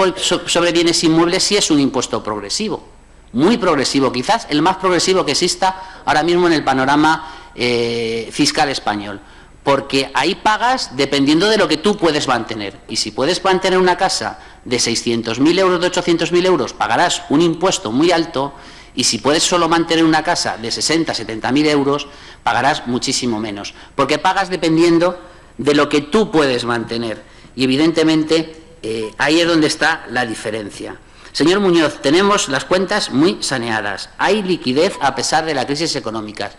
sobre bienes inmuebles sí es un impuesto progresivo, muy progresivo, quizás el más progresivo que exista ahora mismo en el panorama fiscal español. Porque ahí pagas dependiendo de lo que tú puedes mantener. Y si puedes mantener una casa de 600.000 euros, de 800.000 euros, pagarás un impuesto muy alto. Y si puedes solo mantener una casa de 60, 70.000 euros, pagarás muchísimo menos. Porque pagas dependiendo de lo que tú puedes mantener. y evidentemente ahí es donde está la diferencia. Señor Muñoz, tenemos las cuentas muy saneadas, hay liquidez a pesar de la crisis económica,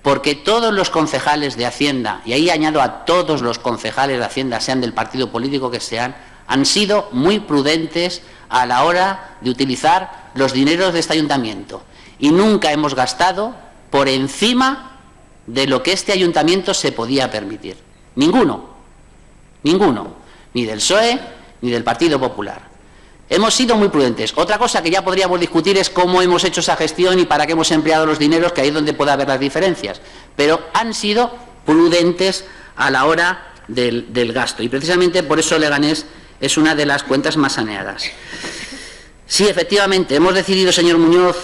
porque todos los concejales de Hacienda, y ahí añado a todos los concejales de Hacienda, sean del partido político que sean, han sido muy prudentes a la hora de utilizar los dineros de este ayuntamiento y nunca hemos gastado por encima de lo que este ayuntamiento se podía permitir. Ninguno, ni del PSOE ni del Partido Popular. Hemos sido muy prudentes. Otra cosa que ya podríamos discutir es cómo hemos hecho esa gestión y para qué hemos empleado los dineros, que ahí es donde puede haber las diferencias. Pero han sido prudentes a la hora del gasto y precisamente por eso Leganés es una de las cuentas más saneadas. Sí, efectivamente, hemos decidido, señor Muñoz,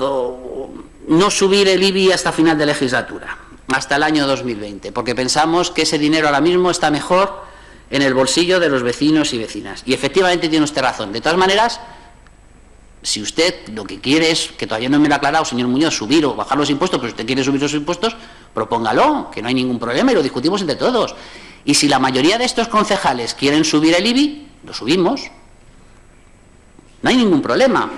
no subir el IBI hasta final de legislatura, hasta el año 2020, porque pensamos que ese dinero ahora mismo está mejor en el bolsillo de los vecinos y vecinas. Y efectivamente tiene usted razón. De todas maneras, si usted lo que quiere es, que todavía no me lo ha aclarado, señor Muñoz, subir o bajar los impuestos, pero si usted quiere subir los impuestos, propóngalo, que no hay ningún problema y lo discutimos entre todos. Y si la mayoría de estos concejales quieren subir el IBI, lo subimos. No hay ningún problema.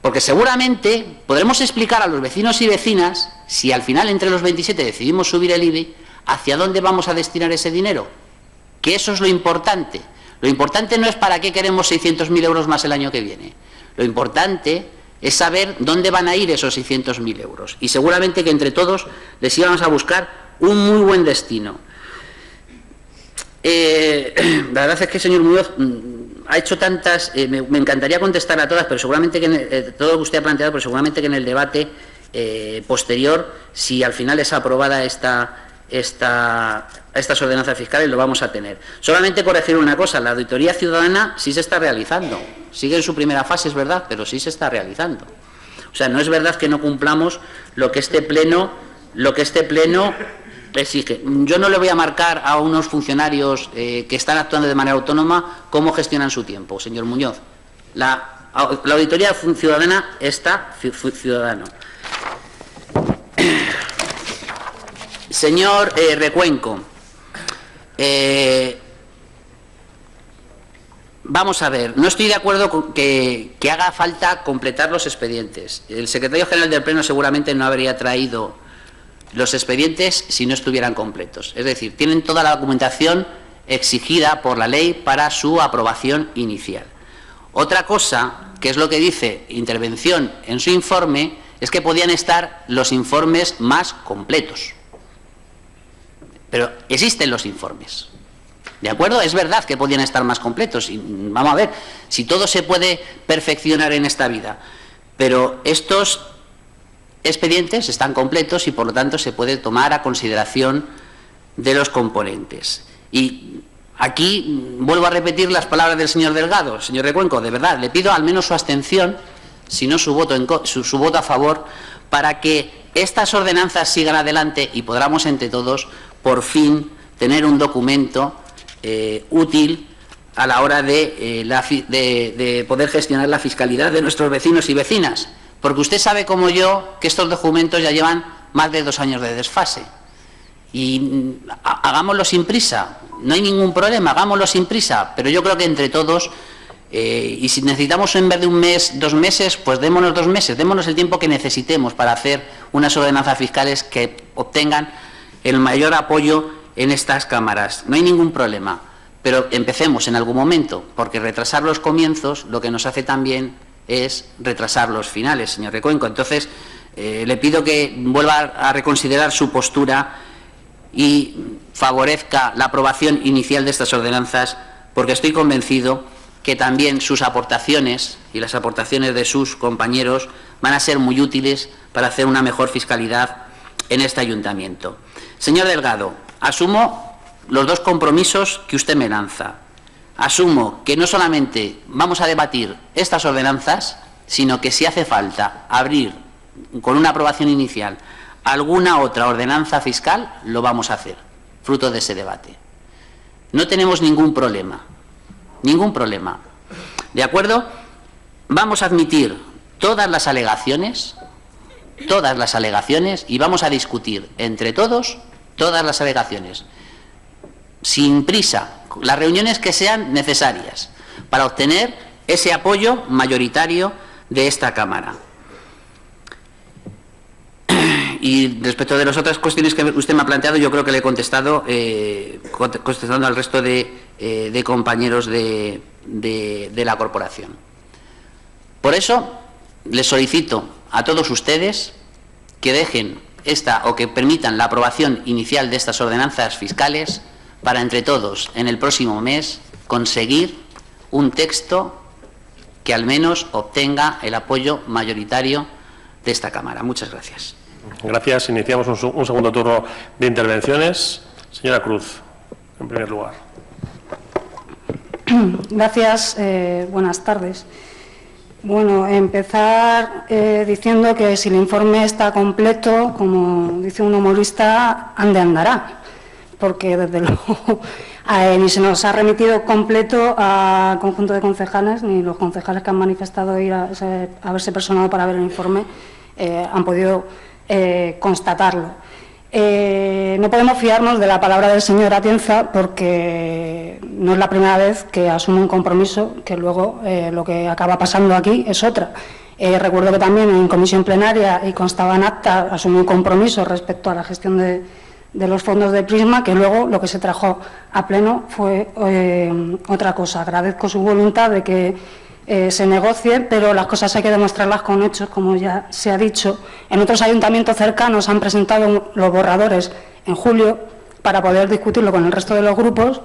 Porque seguramente podremos explicar a los vecinos y vecinas, si al final entre los 27 decidimos subir el IBI, hacia dónde vamos a destinar ese dinero. Que eso es lo importante. Lo importante no es para qué queremos 600.000 euros más el año que viene. Lo importante es saber dónde van a ir esos 600.000 euros. Y seguramente que entre todos les íbamos a buscar un muy buen destino. La verdad es que, señor Muñoz, ha hecho tantas... me encantaría contestar a todas, pero seguramente que todo lo que usted ha planteado, pero seguramente que en el debate posterior, si al final es aprobada estas ordenanzas fiscales, lo vamos a tener. Solamente corregir una cosa, la auditoría ciudadana sí se está realizando. Sigue en su primera fase, es verdad, pero sí se está realizando. O sea, no es verdad que no cumplamos lo que este pleno exige. Yo no le voy a marcar a unos funcionarios que están actuando de manera autónoma cómo gestionan su tiempo, señor Muñoz. La auditoría ciudadana está ciudadano. Señor Recuenco, vamos a ver, no estoy de acuerdo con que haga falta completar los expedientes. El secretario general del Pleno seguramente no habría traído los expedientes si no estuvieran completos. Es decir, tienen toda la documentación exigida por la ley para su aprobación inicial. Otra cosa, que es lo que dice intervención en su informe, es que podían estar los informes más completos. Pero existen los informes, ¿de acuerdo? Es verdad que podían estar más completos. Y vamos a ver, si todo se puede perfeccionar en esta vida, pero estos expedientes están completos y por lo tanto se puede tomar a consideración de los componentes. Y aquí vuelvo a repetir las palabras del señor Delgado. Señor Recuenco, de verdad, le pido al menos su abstención, si no su voto a favor, para que estas ordenanzas sigan adelante y podamos entre todos por fin tener un documento útil a la hora de poder gestionar la fiscalidad de nuestros vecinos y vecinas. Porque usted sabe como yo que estos documentos ya llevan más de 2 años de desfase. Y hagámoslo sin prisa, no hay ningún problema, hagámoslo sin prisa, pero yo creo que entre todos, y si necesitamos en vez de 1 mes, 2 meses, pues démonos 2 meses, démonos el tiempo que necesitemos para hacer unas ordenanzas fiscales que obtengan el mayor apoyo en estas cámaras. No hay ningún problema, pero empecemos en algún momento, porque retrasar los comienzos lo que nos hace también es retrasar los finales, señor Recuenco. Entonces, le pido que vuelva a reconsiderar su postura y favorezca la aprobación inicial de estas ordenanzas, porque estoy convencido que también sus aportaciones y las aportaciones de sus compañeros van a ser muy útiles para hacer una mejor fiscalidad en este ayuntamiento. Señor Delgado, asumo los 2 compromisos que usted me lanza. Asumo que no solamente vamos a debatir estas ordenanzas, sino que si hace falta abrir con una aprobación inicial alguna otra ordenanza fiscal, lo vamos a hacer, fruto de ese debate. No tenemos ningún problema, ¿de acuerdo? Vamos a admitir todas las alegaciones y vamos a discutir entre todos todas las alegaciones, sin prisa, las reuniones que sean necesarias para obtener ese apoyo mayoritario de esta Cámara. Y respecto de las otras cuestiones que usted me ha planteado, yo creo que le he contestado, contestando al resto de compañeros de la corporación. Por eso, les solicito a todos ustedes que dejen o que permitan la aprobación inicial de estas ordenanzas fiscales para entre todos, en el próximo mes, conseguir un texto que al menos obtenga el apoyo mayoritario de esta Cámara. Muchas gracias.
Gracias. Iniciamos un segundo turno de intervenciones. Señora Cruz, en primer lugar.
Gracias. Buenas tardes. Bueno, empezar diciendo que si el informe está completo, como dice un humorista, ande andará, porque desde luego ni se nos ha remitido completo al conjunto de concejales, ni los concejales que han manifestado ir a haberse personado para ver el informe han podido constatarlo. No podemos fiarnos de la palabra del señor Atienza porque no es la primera vez que asume un compromiso que luego lo que acaba pasando aquí es otra. Recuerdo que también en comisión plenaria y constaba en acta asumió un compromiso respecto a la gestión de los fondos de Prisma, que luego lo que se trajo a pleno fue otra cosa. Agradezco su voluntad de que se negocie, pero las cosas hay que demostrarlas con hechos, como ya se ha dicho. En otros ayuntamientos cercanos han presentado los borradores en julio para poder discutirlo con el resto de los grupos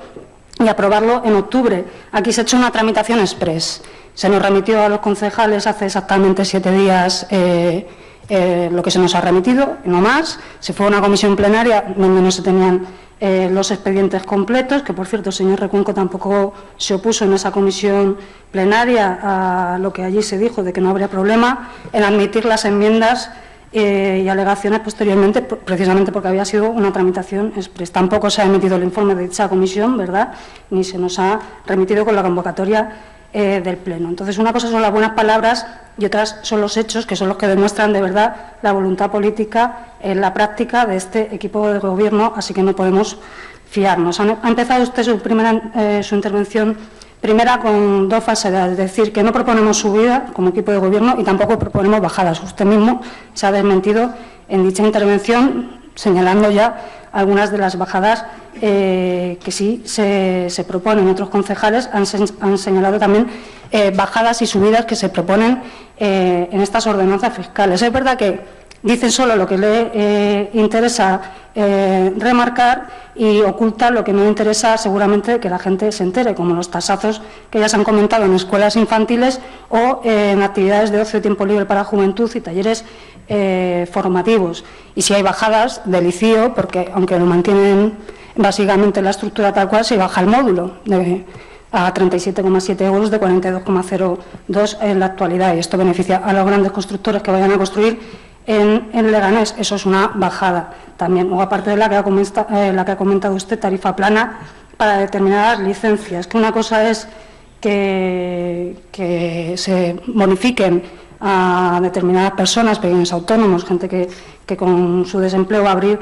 y aprobarlo en octubre. Aquí se ha hecho una tramitación express. Se nos remitió a los concejales hace exactamente 7 días lo que se nos ha remitido, no más. Se fue a una comisión plenaria donde no se tenían los expedientes completos, que por cierto el señor Recuenco tampoco se opuso en esa comisión plenaria a lo que allí se dijo de que no habría problema en admitir las enmiendas y alegaciones posteriormente, precisamente porque había sido una tramitación express. Tampoco se ha emitido el informe de dicha comisión, ¿verdad?, ni se nos ha remitido con la convocatoria del Pleno. Entonces, una cosa son las buenas palabras y otras son los hechos, que son los que demuestran de verdad la voluntad política en la práctica de este equipo de gobierno, así que no podemos fiarnos. Ha empezado usted su intervención primera con 2 falsedades, es decir, que no proponemos subida como equipo de gobierno y tampoco proponemos bajadas. Usted mismo se ha desmentido en dicha intervención, señalando ya algunas de las bajadas que sí se proponen. Otros concejales han señalado también bajadas y subidas que se proponen en estas ordenanzas fiscales. Es verdad que dicen solo lo que le interesa remarcar y oculta lo que no interesa seguramente que la gente se entere, como los tasazos que ya se han comentado en escuelas infantiles o en actividades de ocio y tiempo libre para juventud y talleres formativos. Y si hay bajadas del ICIO, porque aunque lo mantienen básicamente la estructura tal cual, se baja el módulo a 37,7 euros de 42,02 en la actualidad, y esto beneficia a los grandes constructores que vayan a construir en Leganés. Eso es una bajada también, o aparte de la que ha comentado usted, tarifa plana para determinadas licencias, que una cosa es que se bonifiquen a determinadas personas, pequeños autónomos, gente que con su desempleo va a abrir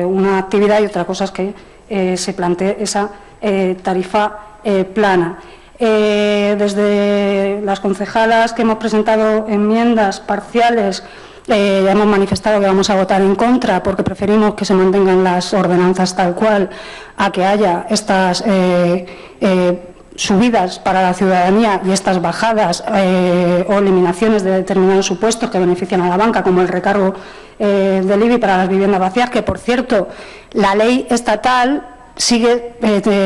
una actividad, y otra cosa es que se plantee esa tarifa plana. Desde las concejalas que hemos presentado enmiendas parciales, ya hemos manifestado que vamos a votar en contra porque preferimos que se mantengan las ordenanzas tal cual a que haya estas subidas para la ciudadanía y estas bajadas o eliminaciones de determinados supuestos que benefician a la banca, como el recargo del IBI para las viviendas vacías, que por cierto la ley estatal sigue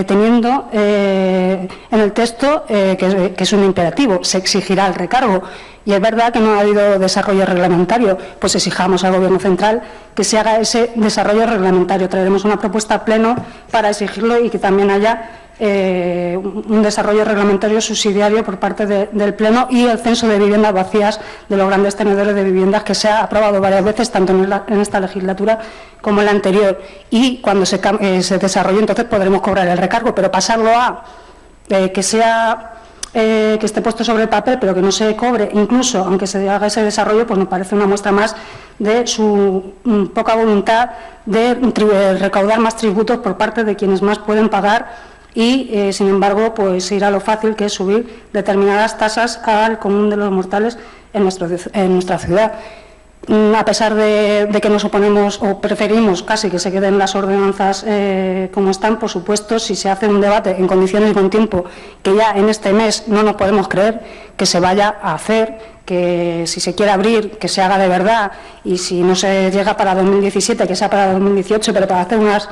teniendo en el texto que es un imperativo, se exigirá el recargo. Y es verdad que no ha habido desarrollo reglamentario, pues exijamos al Gobierno central que se haga ese desarrollo reglamentario. Traeremos una propuesta a pleno para exigirlo y que también haya un desarrollo reglamentario subsidiario por parte del Pleno, y el censo de viviendas vacías de los grandes tenedores de viviendas, que se ha aprobado varias veces, tanto en esta legislatura como en la anterior. Y cuando se desarrolle, entonces podremos cobrar el recargo, pero pasarlo a que esté puesto sobre el papel, pero que no se cobre, incluso aunque se haga ese desarrollo, pues nos parece una muestra más de su poca voluntad de recaudar más tributos por parte de quienes más pueden pagar y, sin embargo, pues ir a lo fácil, que es subir determinadas tasas al común de los mortales en nuestra ciudad. A pesar de que nos oponemos o preferimos casi que se queden las ordenanzas como están, por supuesto, si se hace un debate en condiciones y con tiempo, que ya en este mes no nos podemos creer que se vaya a hacer, que si se quiere abrir, que se haga de verdad, y si no se llega para 2017, que sea para 2018, pero para hacer unas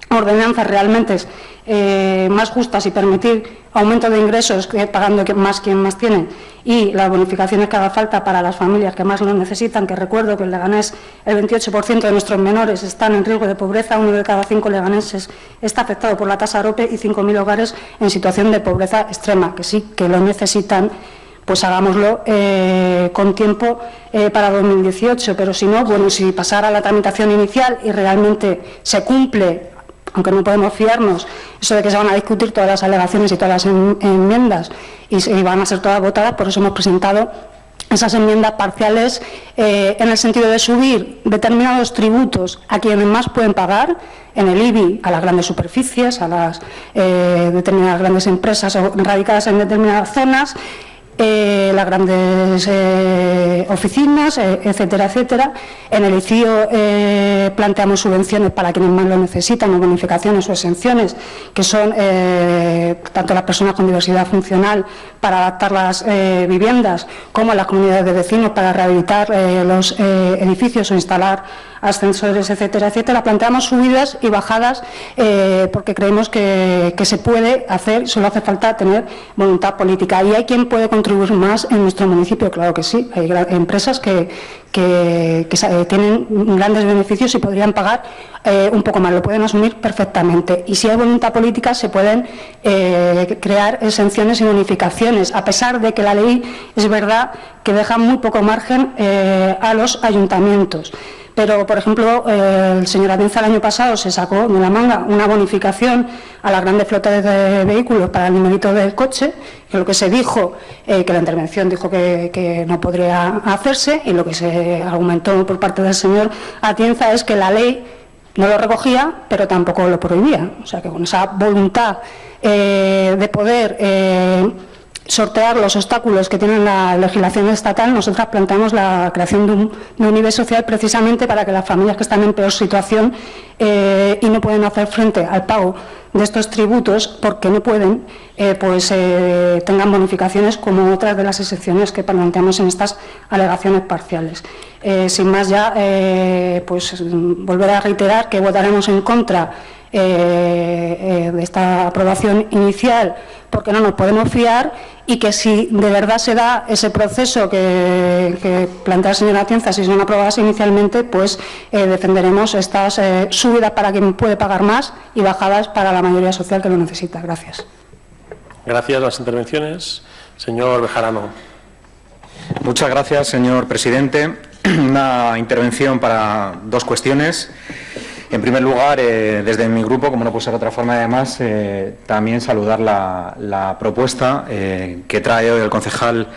ordenanzas realmente más justas y permitir aumento de ingresos, pagando más quien más tiene, y las bonificaciones que haga falta para las familias que más lo necesitan, que recuerdo que en Leganés el 28% de nuestros menores están en riesgo de pobreza, 1 de cada 5 leganeses está afectado por la tasa AROPE y 5.000 hogares en situación de pobreza extrema, que sí que lo necesitan. Pues hagámoslo con tiempo para 2018, pero si no, bueno, si pasara la tramitación inicial y realmente se cumple, aunque no podemos fiarnos, eso de que se van a discutir todas las alegaciones y todas las enmiendas y van a ser todas votadas, por eso hemos presentado esas enmiendas parciales en el sentido de subir determinados tributos a quienes más pueden pagar, en el IBI a las grandes superficies, a las determinadas grandes empresas radicadas en determinadas zonas, las grandes oficinas, etcétera, etcétera. En el ICIO planteamos subvenciones para quienes más lo necesitan, o bonificaciones o exenciones, que son tanto las personas con diversidad funcional para adaptar las viviendas, como las comunidades de vecinos para rehabilitar los edificios o instalar ascensores, etcétera, etcétera. Planteamos subidas y bajadas porque creemos que se puede hacer, solo hace falta tener voluntad política. ¿Y hay quien puede contribuir más en nuestro municipio? Claro que sí. Hay empresas que tienen grandes beneficios y podrían pagar un poco más, lo pueden asumir perfectamente. Y si hay voluntad política se pueden crear exenciones y bonificaciones, a pesar de que la ley es verdad que deja muy poco margen a los ayuntamientos. Pero, por ejemplo, el señor Atienza el año pasado se sacó de la manga una bonificación a las grandes flotas de vehículos para el numerito del coche, que lo que se dijo, que la intervención dijo que no podría hacerse, y lo que se argumentó por parte del señor Atienza es que la ley no lo recogía, pero tampoco lo prohibía. O sea, que con esa voluntad de poder sortear los obstáculos que tiene la legislación estatal, nosotras planteamos la creación de un IBE social precisamente para que las familias que están en peor situación y no pueden hacer frente al pago de estos tributos porque no pueden, tengan bonificaciones como otras de las excepciones que planteamos en estas alegaciones parciales. Sin más ya, volver a reiterar que votaremos en contra de esta aprobación inicial porque no nos podemos fiar, y que si de verdad se da ese proceso que plantea el señor Atienza, si son aprobadas inicialmente, pues defenderemos estas subidas para quien puede pagar más y bajadas para la mayoría social que lo necesita. Gracias.
Gracias. Las intervenciones. Señor Bejarano.
Muchas gracias, señor presidente. Una intervención para dos cuestiones. En primer lugar, desde mi grupo, como no puede ser de otra forma, además, también saludar la propuesta que trae hoy el concejal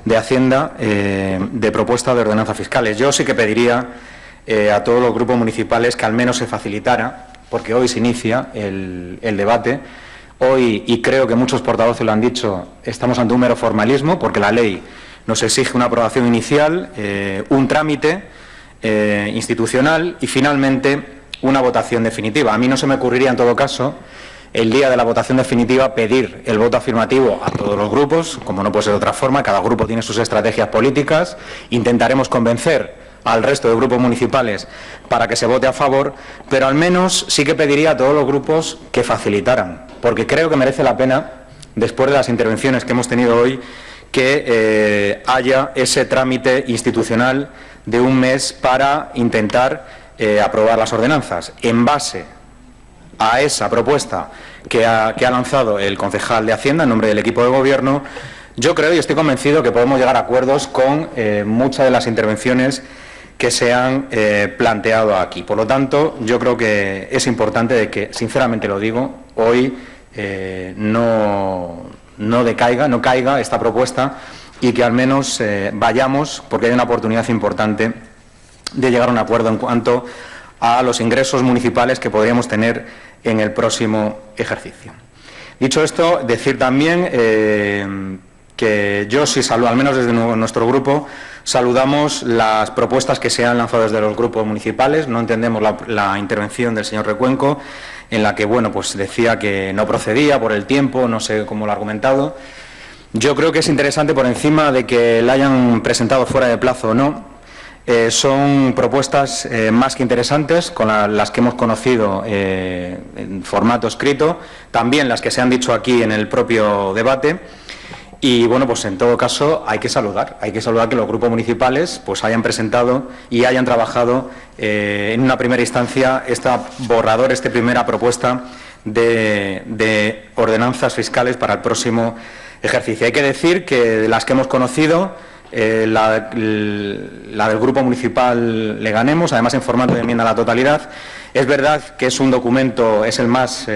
de Hacienda de propuesta de ordenanzas fiscales. Yo sí que pediría a todos los grupos municipales que al menos se facilitara, porque hoy se inicia el debate. Hoy, y creo que muchos portavoces lo han dicho, estamos ante un mero formalismo, porque la ley nos exige una aprobación inicial, un trámite institucional y, finalmente, una votación definitiva. A mí no se me ocurriría, en todo caso, el día de la votación definitiva, pedir el voto afirmativo a todos los grupos, como no puede ser de otra forma. Cada grupo tiene sus estrategias políticas. Intentaremos convencer al resto de grupos municipales para que se vote a favor, pero al menos sí que pediría a todos los grupos que facilitaran, porque creo que merece la pena, después de las intervenciones que hemos tenido hoy, que haya ese trámite institucional de un mes para intentar aprobar las ordenanzas. En base a esa propuesta que ha lanzado el concejal de Hacienda en nombre del equipo de gobierno, yo creo y estoy convencido que podemos llegar a acuerdos con muchas de las intervenciones que se han planteado aquí. Por lo tanto, yo creo que es importante de que, sinceramente lo digo, hoy no caiga esta propuesta, y que al menos vayamos, porque hay una oportunidad importante de llegar a un acuerdo en cuanto a los ingresos municipales que podríamos tener en el próximo ejercicio. Dicho esto, decir también que yo sí saludo, al menos desde nuestro grupo, saludamos las propuestas que se han lanzado desde los grupos municipales. No entendemos la intervención del señor Recuenco, en la que, bueno, pues decía que no procedía por el tiempo, no sé cómo lo ha argumentado. Yo creo que es interesante, por encima de que la hayan presentado fuera de plazo o no, son propuestas más que interesantes, con las que hemos conocido en formato escrito, también las que se han dicho aquí en el propio debate. Y bueno, pues en todo caso hay que saludar que los grupos municipales pues hayan presentado y hayan trabajado en una primera instancia esta primera propuesta de ordenanzas fiscales para el próximo ejercicio. Hay que decir que de las que hemos conocido, la del Grupo Municipal Leganemos, además en formato de enmienda a la totalidad, es verdad que es un documento, es el más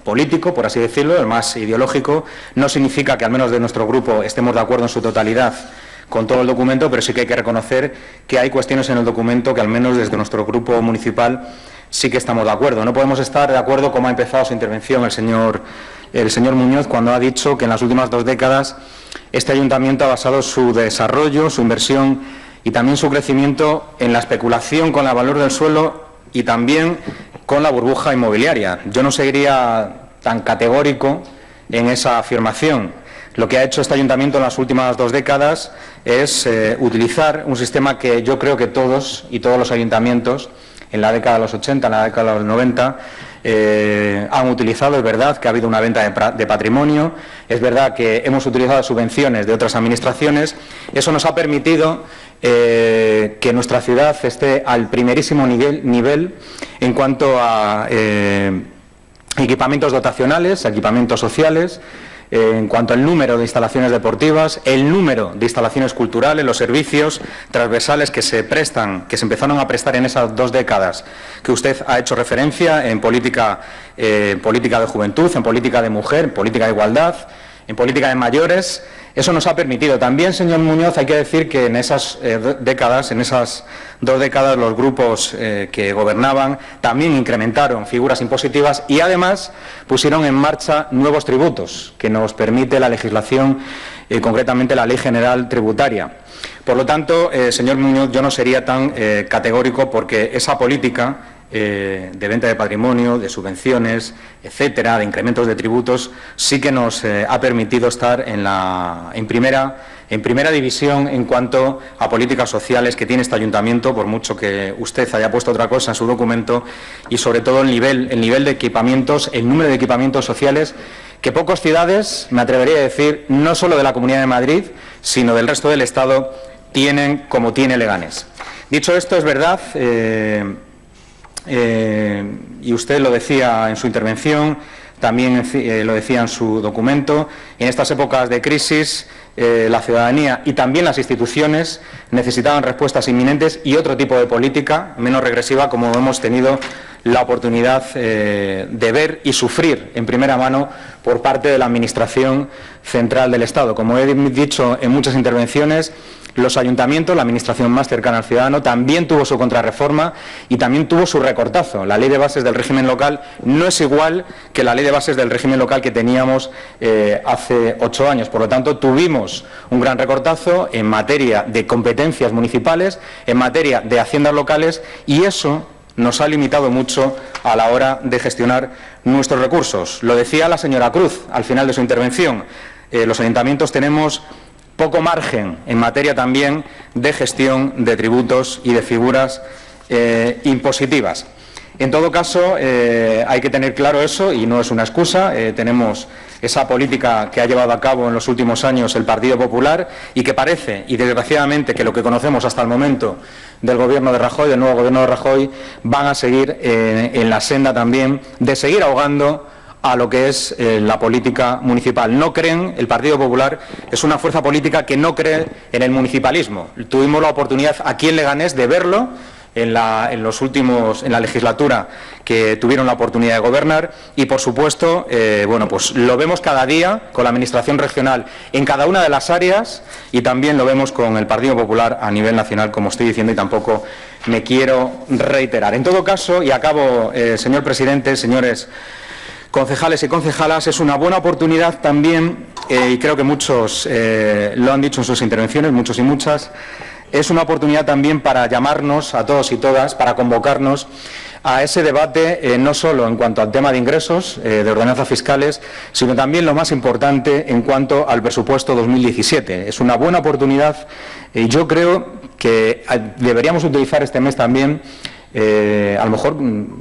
político, por así decirlo, el más ideológico. No significa que al menos de nuestro grupo estemos de acuerdo en su totalidad con todo el documento, pero sí que hay que reconocer que hay cuestiones en el documento que al menos desde nuestro grupo municipal sí que estamos de acuerdo. No podemos estar de acuerdo, como ha empezado su intervención el señor Muñoz, cuando ha dicho que en las últimas 2 décadas este ayuntamiento ha basado su desarrollo, su inversión y también su crecimiento en la especulación con el valor del suelo y también con la burbuja inmobiliaria. Yo no sería tan categórico en esa afirmación. Lo que ha hecho este ayuntamiento en las últimas 2 décadas es utilizar un sistema que yo creo que todos los ayuntamientos en la década de los 80, en la década de los 90, han utilizado. Es verdad que ha habido una venta de patrimonio, es verdad que hemos utilizado subvenciones de otras administraciones. Eso nos ha permitido que nuestra ciudad esté al primerísimo nivel en cuanto a equipamientos dotacionales, equipamientos sociales, en cuanto al número de instalaciones deportivas, el número de instalaciones culturales, los servicios transversales que se empezaron a prestar en esas 2 décadas que usted ha hecho referencia, en política de juventud, en política de mujer, en política de igualdad, en política de mayores. Eso nos ha permitido. También, señor Muñoz, hay que decir que en esas 2 décadas, los grupos que gobernaban también incrementaron figuras impositivas y además pusieron en marcha nuevos tributos que nos permite la legislación, concretamente la Ley General Tributaria. Por lo tanto, señor Muñoz, yo no sería tan categórico, porque esa política de venta de patrimonio, de subvenciones, etcétera, de incrementos de tributos, sí que nos ha permitido estar en primera división en cuanto a políticas sociales que tiene este ayuntamiento, por mucho que usted haya puesto otra cosa en su documento, y sobre todo el nivel de equipamientos, el número de equipamientos sociales que pocas ciudades, me atrevería a decir, no solo de la Comunidad de Madrid, sino del resto del Estado, tienen como tiene Leganés. Dicho esto, es verdad, y usted lo decía en su intervención, también lo decía en su documento, en estas épocas de crisis la ciudadanía y también las instituciones necesitaban respuestas inminentes y otro tipo de política menos regresiva, como hemos tenido la oportunidad de ver y sufrir en primera mano por parte de la Administración Central del Estado. Como he dicho en muchas intervenciones, los ayuntamientos, la administración más cercana al ciudadano, también tuvo su contrarreforma y también tuvo su recortazo. La ley de bases del régimen local no es igual que la ley de bases del régimen local que teníamos hace 8 años. Por lo tanto, tuvimos un gran recortazo en materia de competencias municipales, en materia de haciendas locales, y eso nos ha limitado mucho a la hora de gestionar nuestros recursos. Lo decía la señora Cruz al final de su intervención. Los ayuntamientos tenemos poco margen en materia también de gestión de tributos y de figuras impositivas. En todo caso, hay que tener claro eso y no es una excusa. Tenemos esa política que ha llevado a cabo en los últimos años el Partido Popular y que parece, y desgraciadamente, que lo que conocemos hasta el momento del Gobierno de Rajoy, del nuevo Gobierno de Rajoy, van a seguir en la senda también de seguir ahogando a lo que es la política municipal. No creen, el Partido Popular es una fuerza política que no cree en el municipalismo. Tuvimos la oportunidad aquí en Leganés de verlo en la legislatura que tuvieron la oportunidad de gobernar y, por supuesto, pues lo vemos cada día con la Administración regional en cada una de las áreas y también lo vemos con el Partido Popular a nivel nacional, como estoy diciendo, y tampoco me quiero reiterar. En todo caso, y acabo, señor presidente, señores concejales y concejalas, es una buena oportunidad también, y creo que muchos lo han dicho en sus intervenciones, muchos y muchas, es una oportunidad también para llamarnos a todos y todas, para convocarnos a ese debate, no solo en cuanto al tema de ingresos, de ordenanzas fiscales, sino también lo más importante en cuanto al presupuesto 2017. Es una buena oportunidad y yo creo que deberíamos utilizar este mes también, a lo mejor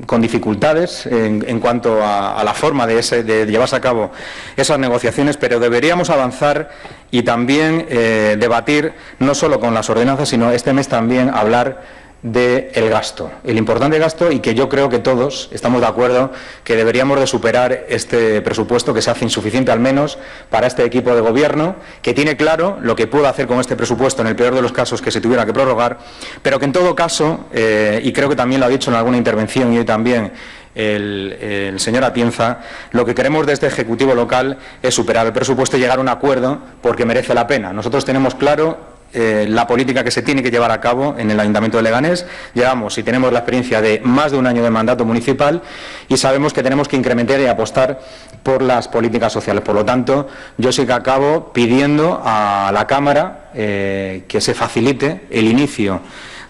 con dificultades en cuanto a la forma de llevarse a cabo esas negociaciones, pero deberíamos avanzar y también debatir no solo con las ordenanzas, sino este mes también hablar del gasto, el importante gasto, y que yo creo que todos estamos de acuerdo que deberíamos de superar este presupuesto que se hace insuficiente, al menos para este equipo de gobierno, que tiene claro lo que puede hacer con este presupuesto en el peor de los casos que se tuviera que prorrogar, pero que en todo caso, y creo que también lo ha dicho en alguna intervención y hoy también el señor Atienza, lo que queremos de este Ejecutivo local es superar el presupuesto y llegar a un acuerdo porque merece la pena. Nosotros tenemos claro la política que se tiene que llevar a cabo en el Ayuntamiento de Leganés. Llevamos y tenemos la experiencia de más de un año de mandato municipal y sabemos que tenemos que incrementar y apostar por las políticas sociales. Por lo tanto, yo sí que acabo pidiendo a la Cámara que se facilite el inicio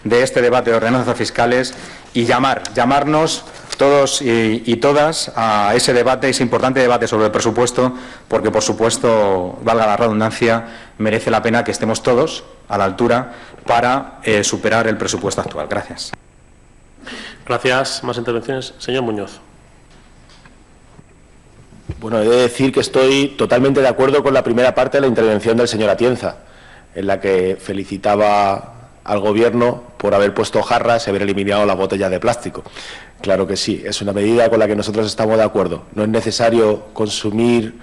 de este debate de ordenanzas fiscales y llamarnos todos y todas a ese debate, ese importante debate sobre el presupuesto, porque, por supuesto, valga la redundancia, merece la pena que estemos todos a la altura para superar el presupuesto actual. Gracias.
Gracias. Más intervenciones. Señor Muñoz.
Bueno, he de decir que estoy totalmente de acuerdo con la primera parte de la intervención del señor Atienza, en la que felicitaba al Gobierno por haber puesto jarras y haber eliminado las botellas de plástico. Claro que sí, es una medida con la que nosotros estamos de acuerdo. No es necesario consumir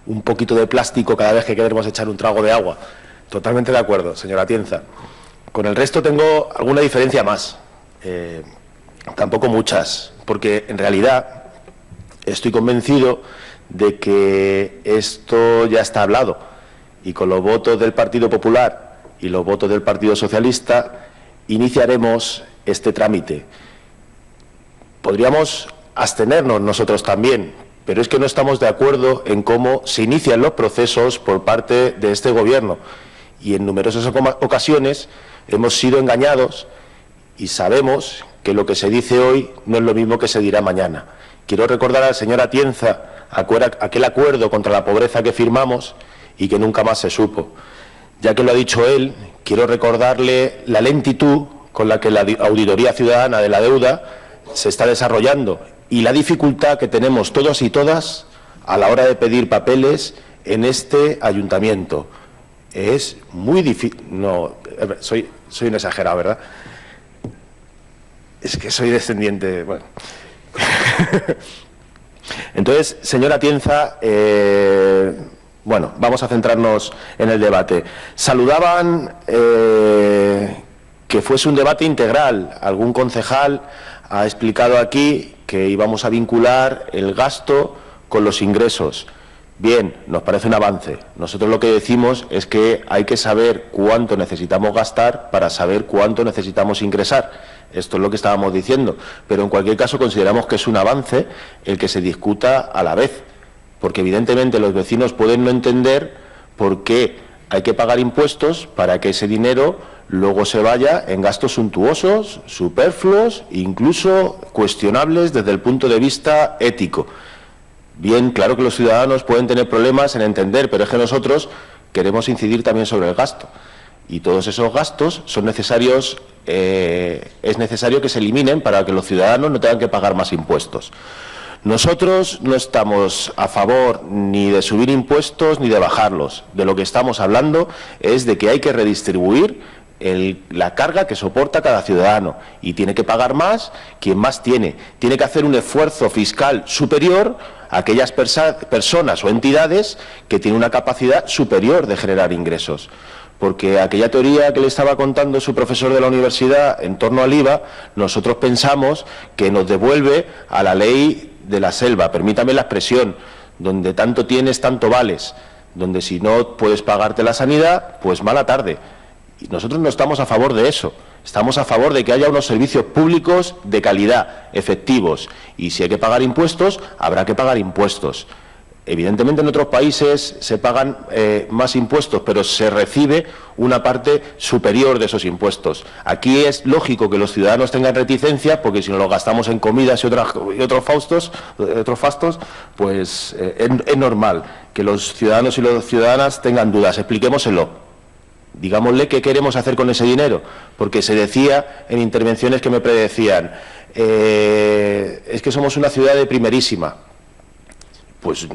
un poquito de plástico cada vez que queremos echar un trago de agua. Totalmente de acuerdo, señora Atienza. Con el resto tengo alguna diferencia más. Tampoco muchas, porque en realidad estoy convencido de que esto ya está hablado y con los votos del Partido Popular y los votos del Partido Socialista iniciaremos este trámite. Podríamos abstenernos nosotros también, pero es que no estamos de acuerdo en cómo se inician los procesos por parte de este Gobierno y en numerosas ocasiones hemos sido engañados y sabemos que lo que se dice hoy no es lo mismo que se dirá mañana. Quiero recordar al señor Atienza aquel acuerdo contra la pobreza que firmamos y que nunca más se supo. Ya que lo ha dicho él, quiero recordarle la lentitud con la que la auditoría ciudadana de la deuda se está desarrollando y la dificultad que tenemos todos y todas a la hora de pedir papeles en este ayuntamiento. Es muy difícil. No, soy un exagerado, ¿verdad? Es que soy descendiente. Bueno. Entonces, señora Atienza, bueno, vamos a centrarnos en el debate. Saludaban que fuese un debate integral. Algún concejal ha explicado aquí que íbamos a vincular el gasto con los ingresos. Bien, nos parece un avance. Nosotros lo que decimos es que hay que saber cuánto necesitamos gastar para saber cuánto necesitamos ingresar. Esto es lo que estábamos diciendo. Pero en cualquier caso consideramos que es un avance el que se discuta a la vez. Porque evidentemente los vecinos pueden no entender por qué hay que pagar impuestos para que ese dinero luego se vaya en gastos suntuosos, superfluos, incluso cuestionables desde el punto de vista ético. Bien, claro que los ciudadanos pueden tener problemas en entender, pero es que nosotros queremos incidir también sobre el gasto. Y todos esos gastos son necesarios, es necesario que se eliminen para que los ciudadanos no tengan que pagar más impuestos. Nosotros no estamos a favor ni de subir impuestos ni de bajarlos. De lo que estamos hablando es de que hay que redistribuir la carga que soporta cada ciudadano y tiene que pagar más quien más tiene. Tiene que hacer un esfuerzo fiscal superior a aquellas personas o entidades que tienen una capacidad superior de generar ingresos. Porque aquella teoría que le estaba contando su profesor de la universidad en torno al IVA, nosotros pensamos que nos devuelve a la ley de la selva, permítame la expresión, donde tanto tienes, tanto vales, donde si no puedes pagarte la sanidad, pues mala tarde. Y nosotros no estamos a favor de eso. Estamos a favor de que haya unos servicios públicos de calidad, efectivos. Y si hay que pagar impuestos, habrá que pagar impuestos. Evidentemente en otros países se pagan más impuestos, pero se recibe una parte superior de esos impuestos. Aquí es lógico que los ciudadanos tengan reticencia, porque si nos lo gastamos en comidas y otros fastos, pues es normal que los ciudadanos y las ciudadanas tengan dudas. Expliquémoselo. Digámosle qué queremos hacer con ese dinero, porque se decía en intervenciones que me predecían, es que somos una ciudad de primerísima. Pues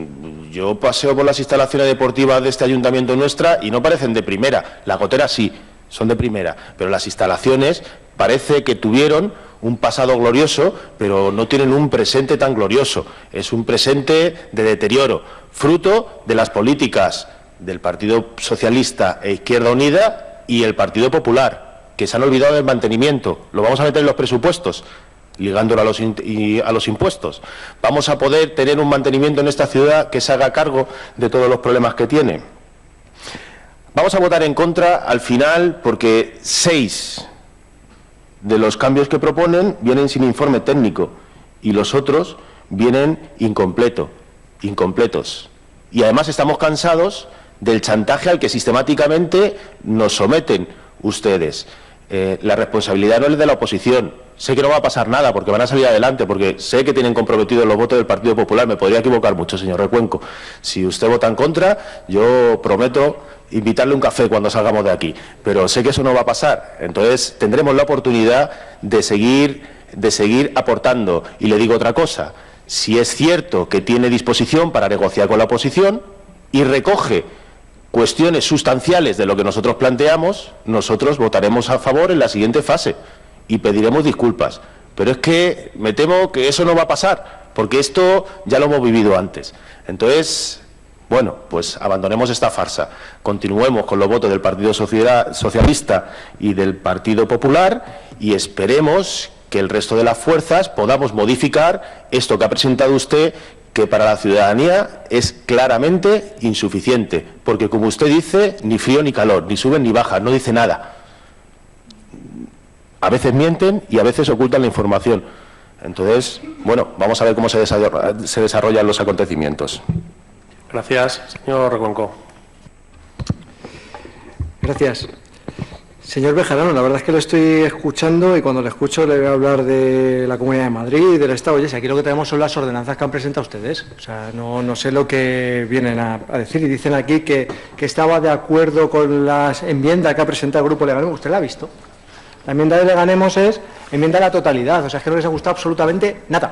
yo paseo por las instalaciones deportivas de este ayuntamiento nuestra y no parecen de primera. Las goteras sí, son de primera, pero las instalaciones parece que tuvieron un pasado glorioso, pero no tienen un presente tan glorioso. Es un presente de deterioro, fruto de las políticas del Partido Socialista e Izquierda Unida y el Partido Popular, que se han olvidado del mantenimiento. Lo vamos a meter en los presupuestos, ligándolo a los impuestos. Vamos a poder tener un mantenimiento en esta ciudad que se haga cargo de todos los problemas que tiene. Vamos a votar en contra al final porque 6 de los cambios que proponen vienen sin informe técnico y los otros vienen incompletos. Y además estamos cansados del chantaje al que sistemáticamente nos someten ustedes. La responsabilidad no es de la oposición. Sé que no va a pasar nada porque van a salir adelante, porque sé que tienen comprometidos los votos del Partido Popular. Me podría equivocar mucho, señor Recuenco. Si usted vota en contra, yo prometo invitarle un café cuando salgamos de aquí. Pero sé que eso no va a pasar. Entonces tendremos la oportunidad de seguir aportando. Y le digo otra cosa. Si es cierto que tiene disposición para negociar con la oposición y recoge cuestiones sustanciales de lo que nosotros planteamos, nosotros votaremos a favor en la siguiente fase y pediremos disculpas. Pero es que me temo que eso no va a pasar, porque esto ya lo hemos vivido antes. Entonces, bueno, pues abandonemos esta farsa, continuemos con los votos del Partido Socialista y del Partido Popular y esperemos que el resto de las fuerzas podamos modificar esto que ha presentado usted, que para la ciudadanía es claramente insuficiente, porque como usted dice, ni frío ni calor, ni suben ni bajan, no dice nada. A veces mienten y a veces ocultan la información. Entonces, bueno, vamos a ver cómo se desarrollan los acontecimientos.
Gracias. Señor Recuenco.
Gracias. Señor Bejarano, la verdad es que lo estoy escuchando y cuando le escucho le voy a hablar de la Comunidad de Madrid y del Estado. Oye, si aquí lo que tenemos son las ordenanzas que han presentado ustedes. O sea, no sé lo que vienen a decir. Y dicen aquí que estaba de acuerdo con las enmiendas que ha presentado el Grupo Leganemos. ¿Usted la ha visto? La enmienda de Leganemos es enmienda a la totalidad. O sea, es que no les ha gustado absolutamente nada.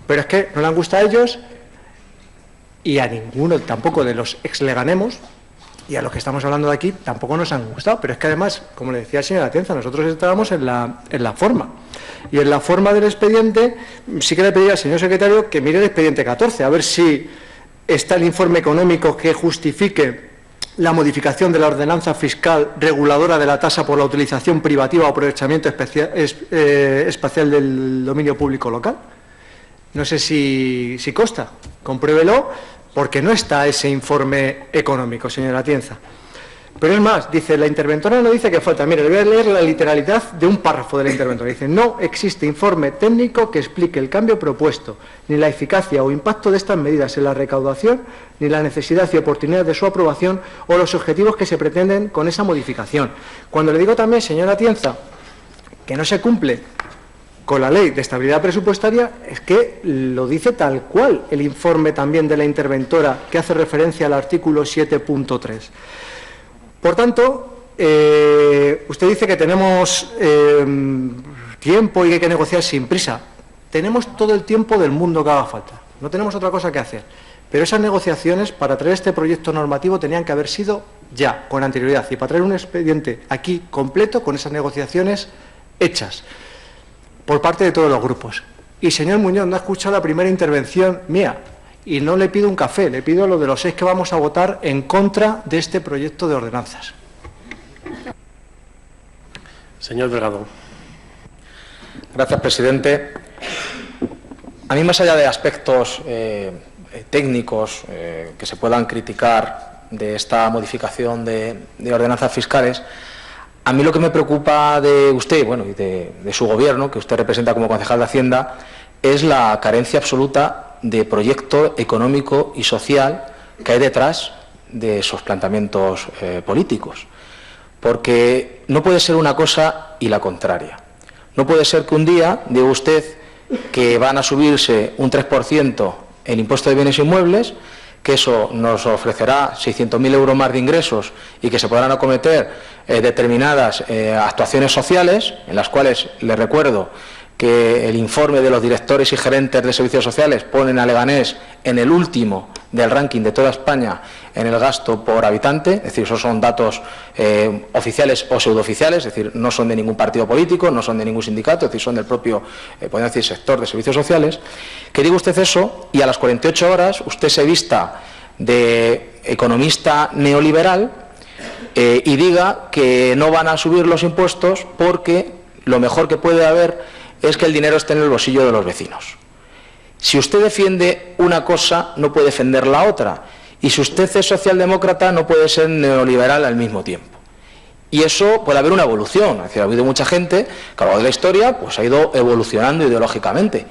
Pero es que no le han gustado a ellos y a ninguno tampoco de los ex-Leganemos. Y a los que estamos hablando de aquí tampoco nos han gustado, pero es que además, como le decía el señor Atienza, nosotros estábamos en la forma. Y en la forma del expediente, sí que le pediría al señor secretario que mire el expediente 14, a ver si está el informe económico que justifique la modificación de la ordenanza fiscal reguladora de la tasa por la utilización privativa o aprovechamiento espacial del dominio público local. No sé si consta, compruébelo, porque no está ese informe económico, señora Atienza. Pero es más, dice, la interventora no dice que falta. Mire, le voy a leer la literalidad de un párrafo de la interventora. Dice, no existe informe técnico que explique el cambio propuesto, ni la eficacia o impacto de estas medidas en la recaudación, ni la necesidad y oportunidad de su aprobación o los objetivos que se pretenden con esa modificación. Cuando le digo también, señora Atienza, que no se cumple con la ley de estabilidad presupuestaria, es que lo dice tal cual el informe también de la interventora que hace referencia al artículo 7.3. Por tanto, usted dice que tenemos tiempo y que hay que negociar sin prisa. Tenemos todo el tiempo del mundo que haga falta, no tenemos otra cosa que hacer. Pero esas negociaciones para traer este proyecto normativo tenían que haber sido ya, con anterioridad, y para traer un expediente aquí completo con esas negociaciones hechas por parte de todos los grupos. Y señor Muñoz, no ha escuchado la primera intervención mía y no le pido un café, le pido lo de los 6 que vamos a votar en contra de este proyecto de ordenanzas.
Señor Delgado.
Gracias, presidente. A mí, más allá de aspectos técnicos que se puedan criticar de esta modificación de ordenanzas fiscales, A mí lo que me preocupa de usted, bueno, y de su gobierno, que usted representa como concejal de Hacienda, es la carencia absoluta de proyecto económico y social que hay detrás de esos planteamientos políticos. Porque no puede ser una cosa y la contraria. No puede ser que un día diga usted que van a subirse un 3% el impuesto de bienes inmuebles, que eso nos ofrecerá 600.000 euros más de ingresos y que se podrán acometer determinadas actuaciones sociales, en las cuales les recuerdo que el informe de los directores y gerentes de servicios sociales ponen a Leganés en el último del ranking de toda España en el gasto por habitante, es decir, esos son datos oficiales o pseudooficiales, es decir, no son de ningún partido político, no son de ningún sindicato, es decir, son del propio, podemos decir, sector de servicios sociales. Que diga usted eso y a las 48 horas usted se vista de economista neoliberal y diga que no van a subir los impuestos porque lo mejor que puede haber es que el dinero esté en el bolsillo de los vecinos. Si usted defiende una cosa, no puede defender la otra. Y si usted es socialdemócrata, no puede ser neoliberal al mismo tiempo. Y eso puede haber una evolución. Es decir, ha habido mucha gente que a lo largo de la historia pues, ha ido evolucionando ideológicamente.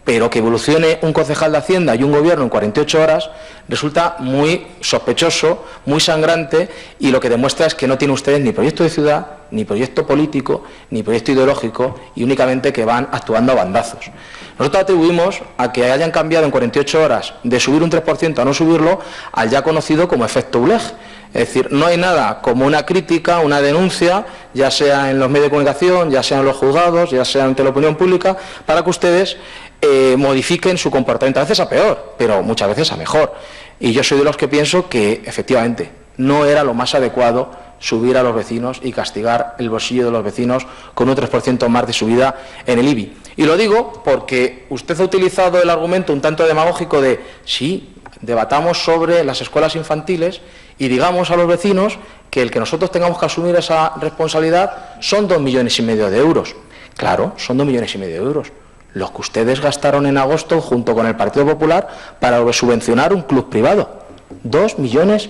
Pero que evolucione un concejal de Hacienda y un gobierno en 48 horas resulta muy sospechoso, muy sangrante, y lo que demuestra es que no tienen ustedes ni proyecto de ciudad, ni proyecto político, ni proyecto ideológico, y únicamente que van actuando a bandazos. Nosotros atribuimos a que hayan cambiado en 48 horas de subir un 3% a no subirlo al ya conocido como efecto Uleg. Es decir, no hay nada como una crítica, una denuncia, ya sea en los medios de comunicación, ya sea en los juzgados, ya sea ante la opinión pública, para que ustedes modifiquen su comportamiento, a veces a peor, pero muchas veces a mejor. Y yo soy de los que pienso que, efectivamente, no era lo más adecuado subir a los vecinos y castigar el bolsillo de los vecinos con un 3% más de subida en el IBI. Y lo digo porque usted ha utilizado el argumento un tanto demagógico de, sí, debatamos sobre las escuelas infantiles y digamos a los vecinos que el que nosotros tengamos que asumir esa responsabilidad son 2,5 millones de euros. Claro, son 2,5 millones de euros. Los que ustedes gastaron en agosto junto con el Partido Popular para subvencionar un club privado. 2,5 millones.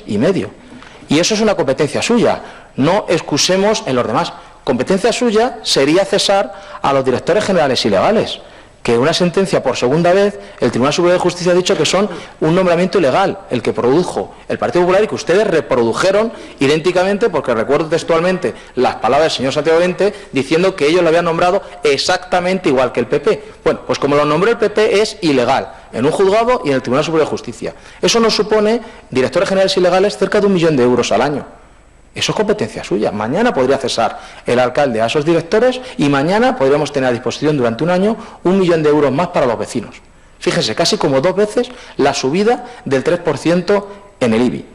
Y eso es una competencia suya. No excusemos en los demás. Competencia suya sería cesar a los directores generales ilegales, que una sentencia por segunda vez, el Tribunal Superior de Justicia ha dicho que son un nombramiento ilegal, el que produjo el Partido Popular y que ustedes reprodujeron idénticamente, porque recuerdo textualmente las palabras del señor Santiago Ente diciendo que ellos lo habían nombrado exactamente igual que el PP. Bueno, pues como lo nombró el PP es ilegal, en un juzgado y en el Tribunal Superior de Justicia. Eso nos supone, directores generales ilegales, cerca de 1 millón de euros al año. Eso es competencia suya. Mañana podría cesar el alcalde a esos directores y mañana podríamos tener a disposición durante un año 1 millón de euros más para los vecinos. Fíjense, casi como 2 veces la subida del 3% en el IBI.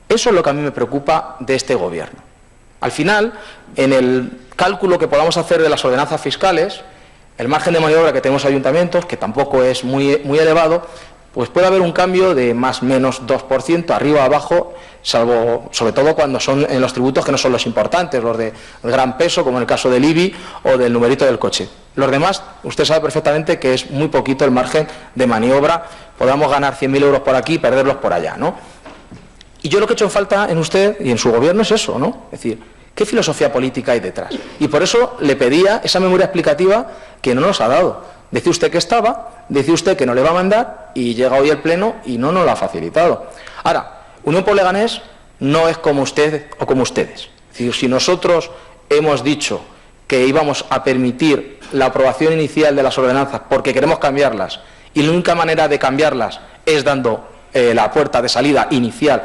Eso es lo que a mí me preocupa de este gobierno. Al final, en el cálculo que podamos hacer de las ordenanzas fiscales, el margen de maniobra que tenemos ayuntamientos, que tampoco es muy elevado, pues puede haber un cambio de más o menos 2%, arriba o abajo, salvo, sobre todo cuando son en los tributos que no son los importantes, los de gran peso, como en el caso del IBI o del numerito del coche. Los demás, usted sabe perfectamente que es muy poquito el margen de maniobra, podamos ganar 100.000 euros por aquí y perderlos por allá, ¿no? Y yo lo que he hecho en falta en usted y en su gobierno es eso, ¿no? Es decir, ¿qué filosofía política hay detrás? Y por eso le pedía esa memoria explicativa que no nos ha dado. Decía usted que estaba, decía usted que no le va a mandar y llega hoy el Pleno y no nos lo ha facilitado. Ahora, Unión por Leganés no es como usted o como ustedes. Es decir, si nosotros hemos dicho que íbamos a permitir la aprobación inicial de las ordenanzas porque queremos cambiarlas y la única manera de cambiarlas es dando la puerta de salida inicial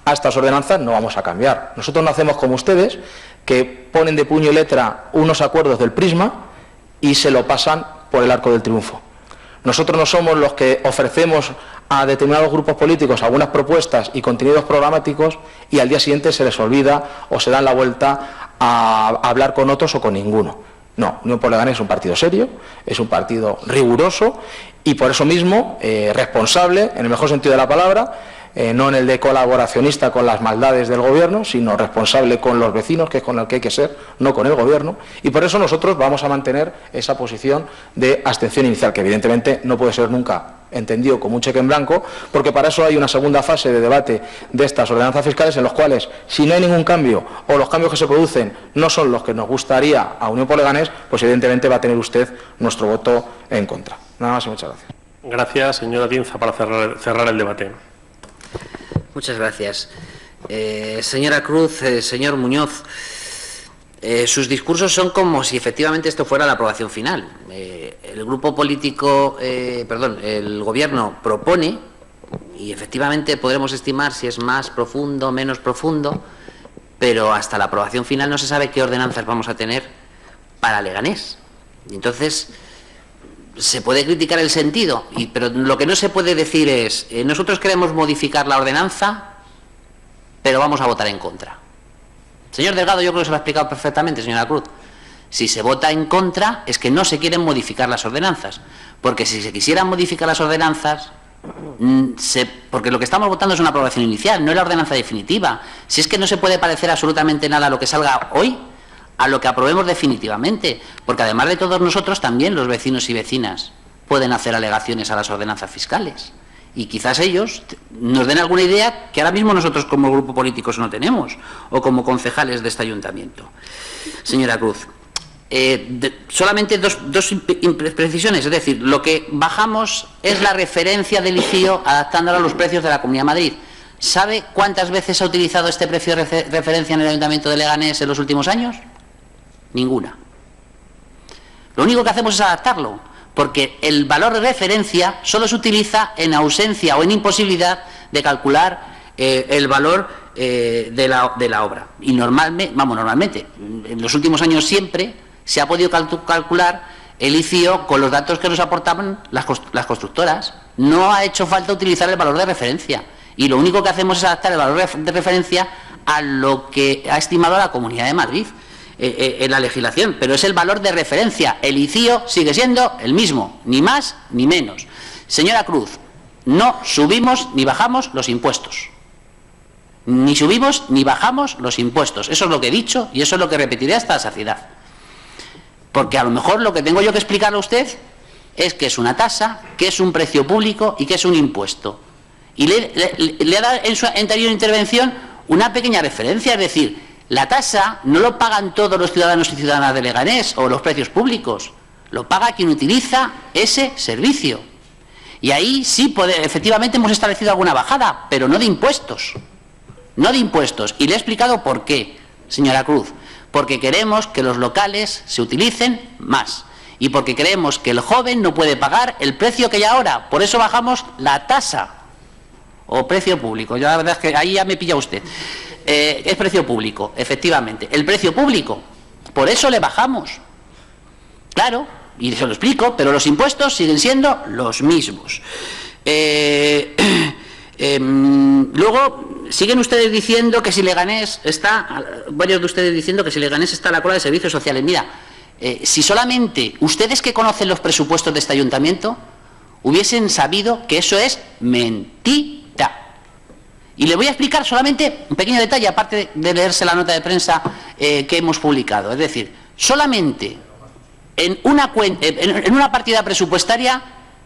a estas ordenanzas, no vamos a cambiar. Nosotros no hacemos como ustedes, que ponen de puño y letra unos acuerdos del Prisma y se lo pasan por el arco del triunfo. Nosotros no somos los que ofrecemos a determinados grupos políticos algunas propuestas y contenidos programáticos y al día siguiente se les olvida o se dan la vuelta a hablar con otros o con ninguno. No, Unión por Leganés es un partido serio, es un partido riguroso y por eso mismo responsable, en el mejor sentido de la palabra, no en el de colaboracionista con las maldades del Gobierno, sino responsable con los vecinos, que es con el que hay que ser, no con el Gobierno, y por eso nosotros vamos a mantener esa posición de abstención inicial, que evidentemente no puede ser nunca entendido como un cheque en blanco, porque para eso hay una segunda fase de debate de estas ordenanzas fiscales en los cuales, si no hay ningún cambio o los cambios que se producen no son los que nos gustaría a Unión por Leganés, pues evidentemente va a tener usted nuestro voto en contra. Nada más y muchas gracias.
Gracias, señora Atienza, para cerrar el debate.
Muchas gracias. Señora Cruz, señor Muñoz, sus discursos son como si efectivamente esto fuera la aprobación final. El grupo político, el Gobierno propone, y efectivamente podremos estimar si es más profundo o menos profundo, pero hasta la aprobación final no se sabe qué ordenanzas vamos a tener para Leganés. Y entonces se puede criticar el sentido, pero lo que no se puede decir es nosotros queremos modificar la ordenanza, pero vamos a votar en contra. Señor Delgado, yo creo que se lo ha explicado perfectamente, señora Cruz. Si se vota en contra es que no se quieren modificar las ordenanzas, porque si se quisieran modificar las ordenanzas, porque lo que estamos votando es una aprobación inicial, no es la ordenanza definitiva. Si es que no se puede parecer absolutamente nada a lo que salga hoy a lo que aprobemos definitivamente, porque además de todos nosotros también los vecinos y vecinas pueden hacer alegaciones a las ordenanzas fiscales. Y quizás ellos nos den alguna idea que ahora mismo nosotros como grupo político no tenemos, o como concejales de este ayuntamiento. Señora Cruz, solamente dos precisiones, es decir, lo que bajamos es la referencia del ICIO adaptándola a los precios de la Comunidad de Madrid. ¿Sabe cuántas veces se ha utilizado este precio de referencia en el Ayuntamiento de Leganés en los últimos años? Ninguna. Lo único que hacemos es adaptarlo, porque el valor de referencia solo se utiliza en ausencia o en imposibilidad de calcular el valor de la obra. Y normalmente, en los últimos años siempre se ha podido calcular el ICIO con los datos que nos aportaban las constructoras. No ha hecho falta utilizar el valor de referencia. Y lo único que hacemos es adaptar el valor de referencia a lo que ha estimado la Comunidad de Madrid en la legislación, pero es el valor de referencia. El ICIO sigue siendo el mismo, ni más ni menos. Señora Cruz, no subimos ni bajamos los impuestos. Ni subimos ni bajamos los impuestos. Eso es lo que he dicho y eso es lo que repetiré hasta la saciedad. Porque a lo mejor lo que tengo yo que explicarle a usted es que es una tasa, que es un precio público y que es un impuesto. Y le ha dado en su anterior intervención una pequeña referencia, es decir, la tasa no lo pagan todos los ciudadanos y ciudadanas de Leganés o los precios públicos, lo paga quien utiliza ese servicio. Y ahí sí, efectivamente hemos establecido alguna bajada, pero no de impuestos. No de impuestos. Y le he explicado por qué, señora Cruz. Porque queremos que los locales se utilicen más. Y porque creemos que el joven no puede pagar el precio que hay ahora. Por eso bajamos la tasa. O precio público. Yo la verdad es que ahí ya me pilla usted. Es precio público, efectivamente. El precio público. Por eso le bajamos. Claro, y se lo explico, pero los impuestos siguen siendo los mismos. Luego, siguen ustedes diciendo que si Leganés está, varios de ustedes diciendo que si Leganés está a la cola de servicios sociales. Mira, si solamente ustedes que conocen los presupuestos de este ayuntamiento hubiesen sabido que eso es mentira. Y le voy a explicar solamente un pequeño detalle, aparte de leerse la nota de prensa que hemos publicado. Es decir, solamente en una partida presupuestaria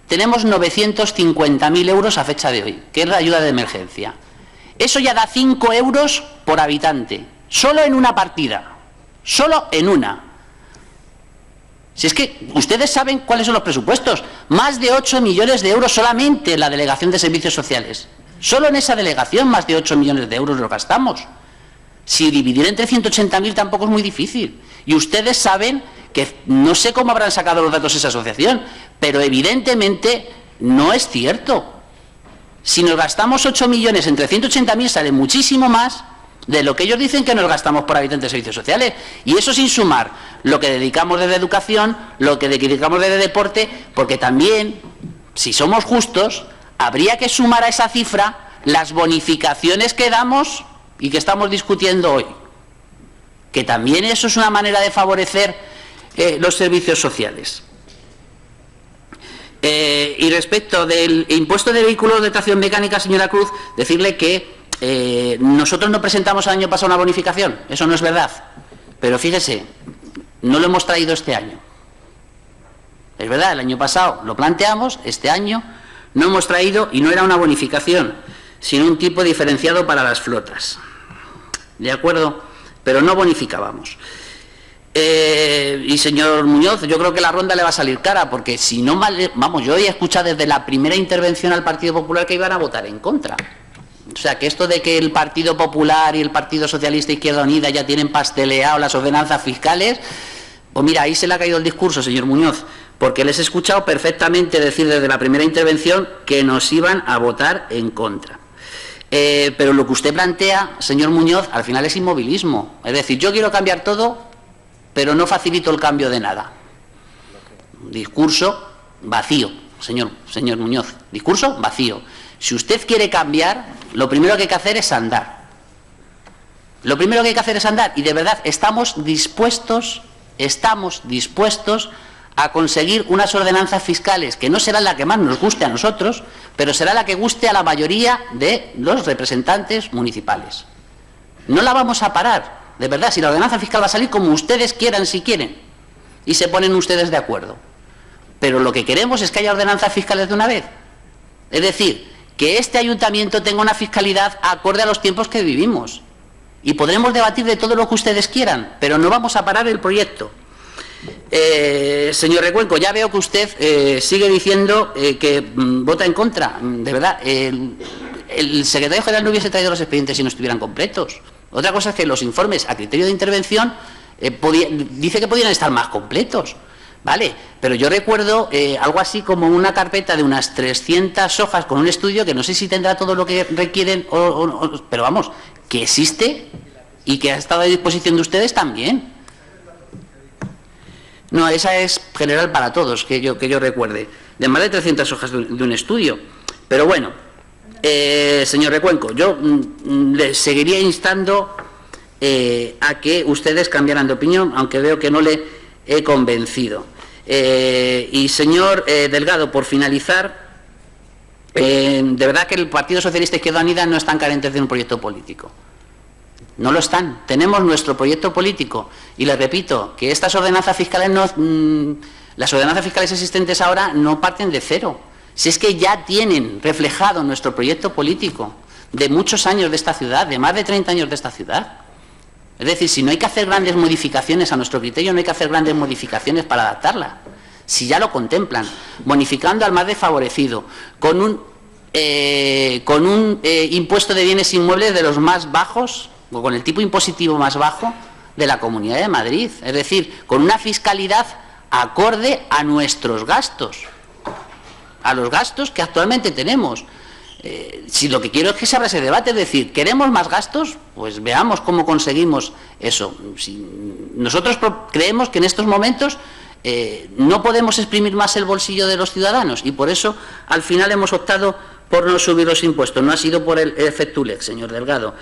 tenemos 950.000 euros a fecha de hoy, que es la ayuda de emergencia. Eso ya da 5 euros por habitante, solo en una partida, solo en una. Si es que ustedes saben cuáles son los presupuestos, más de 8 millones de euros solamente en la Delegación de Servicios Sociales. Solo en esa delegación más de 8 millones de euros lo gastamos. Si dividir entre 180.000 tampoco es muy difícil. Y ustedes saben que no sé cómo habrán sacado los datos esa asociación, pero evidentemente no es cierto. Si nos gastamos 8 millones entre 180.000 sale muchísimo más de lo que ellos dicen que nos gastamos por habitante de servicios sociales. Y eso sin sumar lo que dedicamos desde educación, lo que dedicamos desde deporte, porque también, si somos justos, habría que sumar a esa cifra las bonificaciones que damos y que estamos discutiendo hoy. Que también eso es una manera de favorecer los servicios sociales. Y respecto del impuesto de vehículos de tracción mecánica, señora Cruz, decirle que nosotros no presentamos el año pasado una bonificación, eso no es verdad. Pero fíjese, no lo hemos traído este año. Es verdad, el año pasado lo planteamos, este año no hemos traído, y no era una bonificación, sino un tipo diferenciado para las flotas. ¿De acuerdo? Pero no bonificábamos. Y señor Muñoz, yo creo que la ronda le va a salir cara, porque si no, vamos, yo he escuchado desde la primera intervención al Partido Popular que iban a votar en contra. O sea, que esto de que el Partido Popular y el Partido Socialista Izquierda Unida ya tienen pasteleado las ordenanzas fiscales, pues mira, ahí se le ha caído el discurso, señor Muñoz, porque les he escuchado perfectamente decir desde la primera intervención que nos iban a votar en contra. Pero lo que usted plantea, señor Muñoz, al final es inmovilismo. Es decir, yo quiero cambiar todo, pero no facilito el cambio de nada. Discurso vacío, señor Muñoz. Discurso vacío. Si usted quiere cambiar, lo primero que hay que hacer es andar. Lo primero que hay que hacer es andar. Y de verdad, estamos dispuestos a conseguir unas ordenanzas fiscales que no serán la que más nos guste a nosotros, pero será la que guste a la mayoría de los representantes municipales. No la vamos a parar, de verdad, si la ordenanza fiscal va a salir como ustedes quieran, si quieren, y se ponen ustedes de acuerdo. Pero lo que queremos es que haya ordenanzas fiscales de una vez. Es decir, que este ayuntamiento tenga una fiscalidad acorde a los tiempos que vivimos. Y podremos debatir de todo lo que ustedes quieran, pero no vamos a parar el proyecto. Señor Recuenco, ya veo que usted sigue diciendo que vota en contra. De verdad, el secretario general no hubiese traído los expedientes si no estuvieran completos. Otra cosa es que los informes a criterio de intervención dice que podían estar más completos. Vale, pero yo recuerdo algo así como una carpeta de unas 300 hojas con un estudio que no sé si tendrá todo lo que requieren, pero vamos, que existe y que ha estado a disposición de ustedes también. No, esa es general para todos, que yo recuerde, de más de 300 hojas de un estudio. Pero bueno, señor Recuenco, yo le seguiría instando a que ustedes cambiaran de opinión, aunque veo que no le he convencido. Y señor Delgado, por finalizar, de verdad que el Partido Socialista Izquierda Unida no están carentes de un proyecto político. No lo están. Tenemos nuestro proyecto político y les repito que estas ordenanzas fiscales las ordenanzas fiscales existentes ahora no parten de cero. Si es que ya tienen reflejado nuestro proyecto político de muchos años de esta ciudad, de más de 30 años de esta ciudad. Es decir, si no hay que hacer grandes modificaciones a nuestro criterio, no hay que hacer grandes modificaciones para adaptarla. Si ya lo contemplan, bonificando al más desfavorecido, con un impuesto de bienes inmuebles de los más bajos, o con el tipo impositivo más bajo de la Comunidad de Madrid. Es decir, con una fiscalidad acorde a nuestros gastos, a los gastos que actualmente tenemos. Si lo que quiero es que se abra ese debate, es decir, ¿queremos más gastos? Pues veamos cómo conseguimos eso. Si nosotros creemos que en estos momentos no podemos exprimir más el bolsillo de los ciudadanos y por eso al final hemos optado por no subir los impuestos. No ha sido por el efectulex, señor Delgado.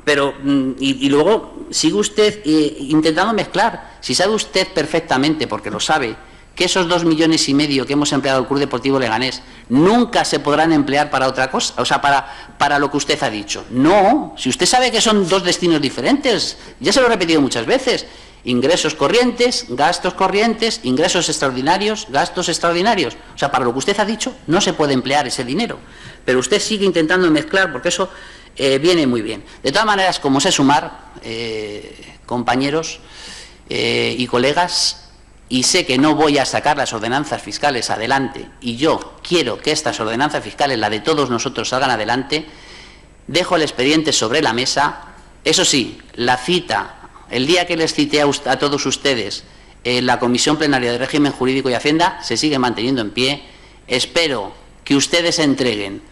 Pero, y luego sigue usted intentando mezclar. Si sabe usted perfectamente, porque lo sabe, que esos 2,5 millones que hemos empleado el Club Deportivo Leganés nunca se podrán emplear para otra cosa, o sea, para lo que usted ha dicho. No, si usted sabe que son dos destinos diferentes, ya se lo he repetido muchas veces, ingresos corrientes, ingresos extraordinarios, gastos extraordinarios. O sea, para lo que usted ha dicho no se puede emplear ese dinero, pero usted sigue intentando mezclar porque eso viene muy bien. De todas maneras, como sé sumar, compañeros y colegas, y sé que no voy a sacar las ordenanzas fiscales adelante, y yo quiero que estas ordenanzas fiscales, la de todos nosotros, salgan adelante, dejo el expediente sobre la mesa. Eso sí, la cita, el día que les cité a todos ustedes en la Comisión Plenaria de Régimen Jurídico y Hacienda, se sigue manteniendo en pie. Espero que ustedes entreguen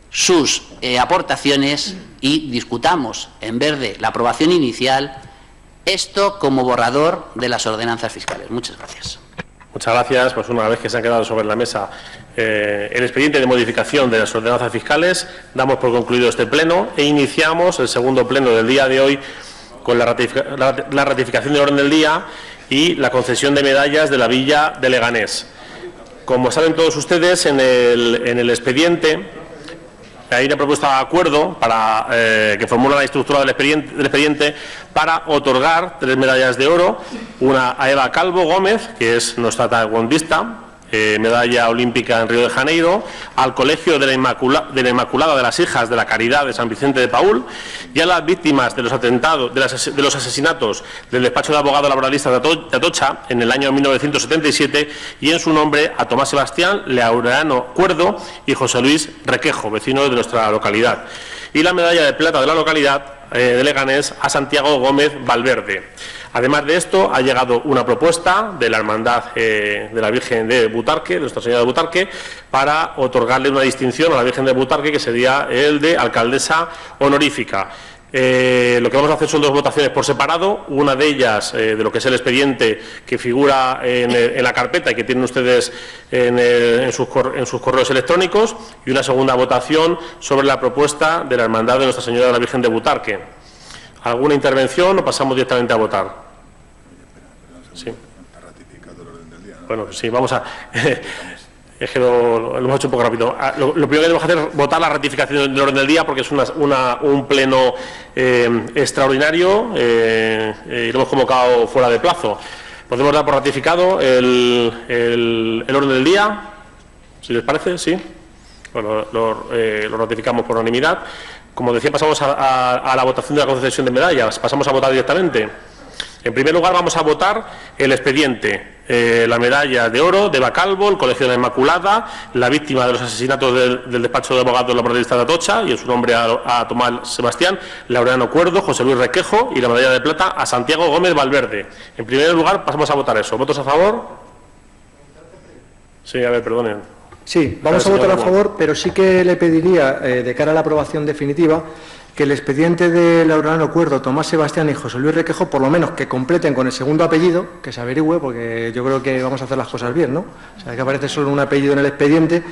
sus aportaciones y discutamos, en vez de la aprobación inicial, esto como borrador de las ordenanzas fiscales. Muchas gracias.
Muchas gracias. Pues una vez que se han quedado sobre la mesa el expediente de modificación de las ordenanzas fiscales, damos por concluido este pleno e iniciamos el segundo pleno del día de hoy con la ratificación del orden del día y la concesión de medallas de la Villa de Leganés. Como saben todos ustedes, en el expediente hay una propuesta de acuerdo para, que formula la estructura del expediente para otorgar 3 medallas de oro, una a Eva Calvo Gómez, que es nuestra taekwondista, medalla olímpica en Río de Janeiro, al Colegio de la Inmaculada de las Hijas de la Caridad de San Vicente de Paúl y a las víctimas de los atentados, de los asesinatos del despacho de abogado laboralista de Atocha en el año 1977, y en su nombre a Tomás Sebastián Laureano Cuerdo y José Luis Requejo, vecinos de nuestra localidad, y la medalla de plata de la localidad de Leganés a Santiago Gómez Valverde. Además de esto, ha llegado una propuesta de la Hermandad de la Virgen de Butarque, de Nuestra Señora de Butarque, para otorgarle una distinción a la Virgen de Butarque, que sería el de alcaldesa honorífica. Lo que vamos a hacer son 2 votaciones por separado, una de ellas de lo que es el expediente que figura en la carpeta y que tienen ustedes en sus correos electrónicos, y una segunda votación sobre la propuesta de la Hermandad de Nuestra Señora de la Virgen de Butarque. ¿Alguna intervención o pasamos directamente a votar? Sí. Bueno, sí, vamos a... Es que lo hemos hecho un poco rápido. Lo primero que debemos hacer es votar la ratificación del orden del día, porque es un pleno extraordinario y lo hemos convocado fuera de plazo. ¿Podemos dar por ratificado el orden del día? Si les parece, sí. Bueno, lo ratificamos por unanimidad. Como decía, pasamos a la votación de la concesión de medallas. Pasamos a votar directamente. En primer lugar, vamos a votar el expediente. La medalla de oro de Eva Calvo, el Colegio de la Inmaculada, la víctima de los asesinatos del despacho de abogados laboralistas de Atocha, y en su nombre a Tomás Sebastián Laureano Cuerdo, José Luis Requejo, y la medalla de plata a Santiago Gómez Valverde. En primer lugar, pasamos a votar eso. ¿Votos a favor? Sí, a ver, perdonen.
Sí, vamos a votar a favor, pero sí que le pediría, de cara a la aprobación definitiva, que el expediente de Laureano Cuerdo, Tomás Sebastián y José Luis Requejo, por lo menos que completen con el segundo apellido, que se averigüe, porque yo creo que vamos a hacer las cosas bien, ¿no? O sea, que aparece solo un apellido en el expediente,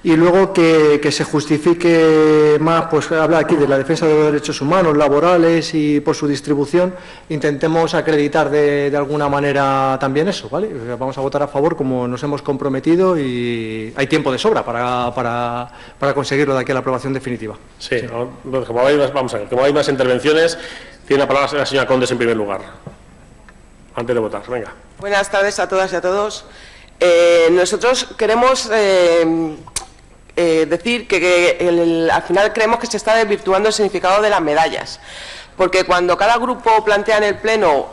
y luego que se justifique más, pues habla aquí de la defensa de los derechos humanos, laborales y por su distribución, intentemos acreditar de alguna manera también eso, ¿vale? O sea, vamos a votar a favor como nos hemos comprometido y hay tiempo de sobra para conseguirlo de aquí a la aprobación definitiva.
Sí, sí. Vamos a ver, como hay más intervenciones, tiene la palabra la señora Condes en primer lugar, antes de votar. Venga.
Buenas tardes a todas y a todos. Nosotros queremos decir que al final creemos que se está desvirtuando el significado de las medallas, porque cuando cada grupo plantea en el Pleno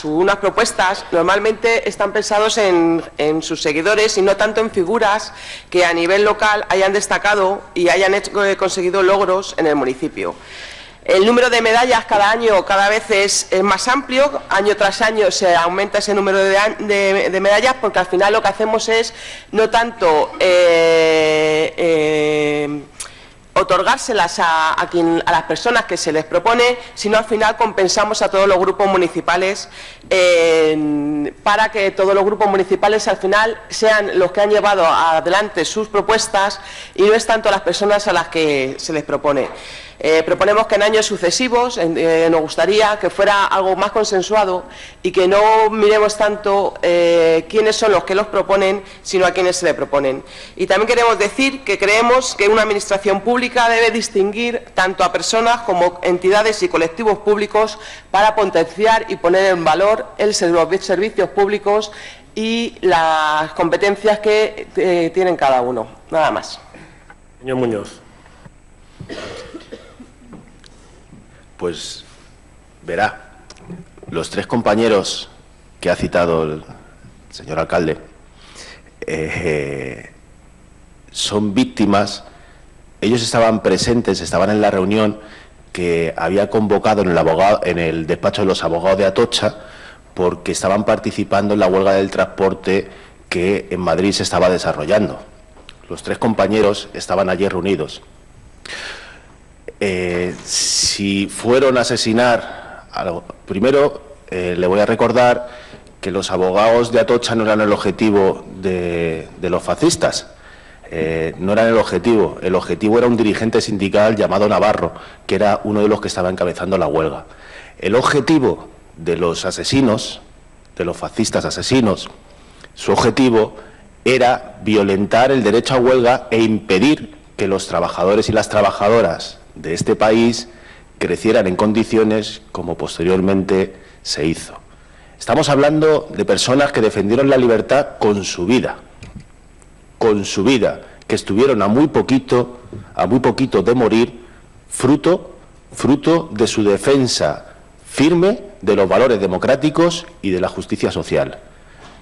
unas propuestas, normalmente están pensados en sus seguidores y no tanto en figuras que a nivel local hayan destacado y hayan conseguido logros en el municipio. El número de medallas cada año cada vez es más amplio, año tras año se aumenta ese número de medallas, porque al final lo que hacemos es no tanto otorgárselas a las personas que se les propone, sino al final compensamos a todos los grupos municipales para que todos los grupos municipales al final sean los que han llevado adelante sus propuestas y no es tanto las personas a las que se les propone. Proponemos que en años sucesivos nos gustaría que fuera algo más consensuado y que no miremos tanto quiénes son los que los proponen, sino a quienes se le proponen. Y también queremos decir que creemos que una administración pública debe distinguir tanto a personas como entidades y colectivos públicos para potenciar y poner en valor los servicios públicos y las competencias que tienen cada uno. Nada más.
Señor Muñoz.
Pues verá, los 3 compañeros que ha citado el señor alcalde son víctimas. Ellos estaban presentes, estaban en la reunión que había convocado en el despacho de los abogados de Atocha, porque estaban participando en la huelga del transporte que en Madrid se estaba desarrollando. Los 3 compañeros estaban allí reunidos. Si fueron a asesinar, primero le voy a recordar que los abogados de Atocha no eran el objetivo de los fascistas, no eran el objetivo era un dirigente sindical llamado Navarro, que era uno de los que estaba encabezando la huelga. El objetivo de los asesinos de los fascistas asesinos, su objetivo era violentar el derecho a huelga e impedir que los trabajadores y las trabajadoras de este país crecieran en condiciones como posteriormente se hizo. Estamos hablando de personas que defendieron la libertad con su vida, que estuvieron a muy poquito de morir, fruto de su defensa firme de los valores democráticos y de la justicia social.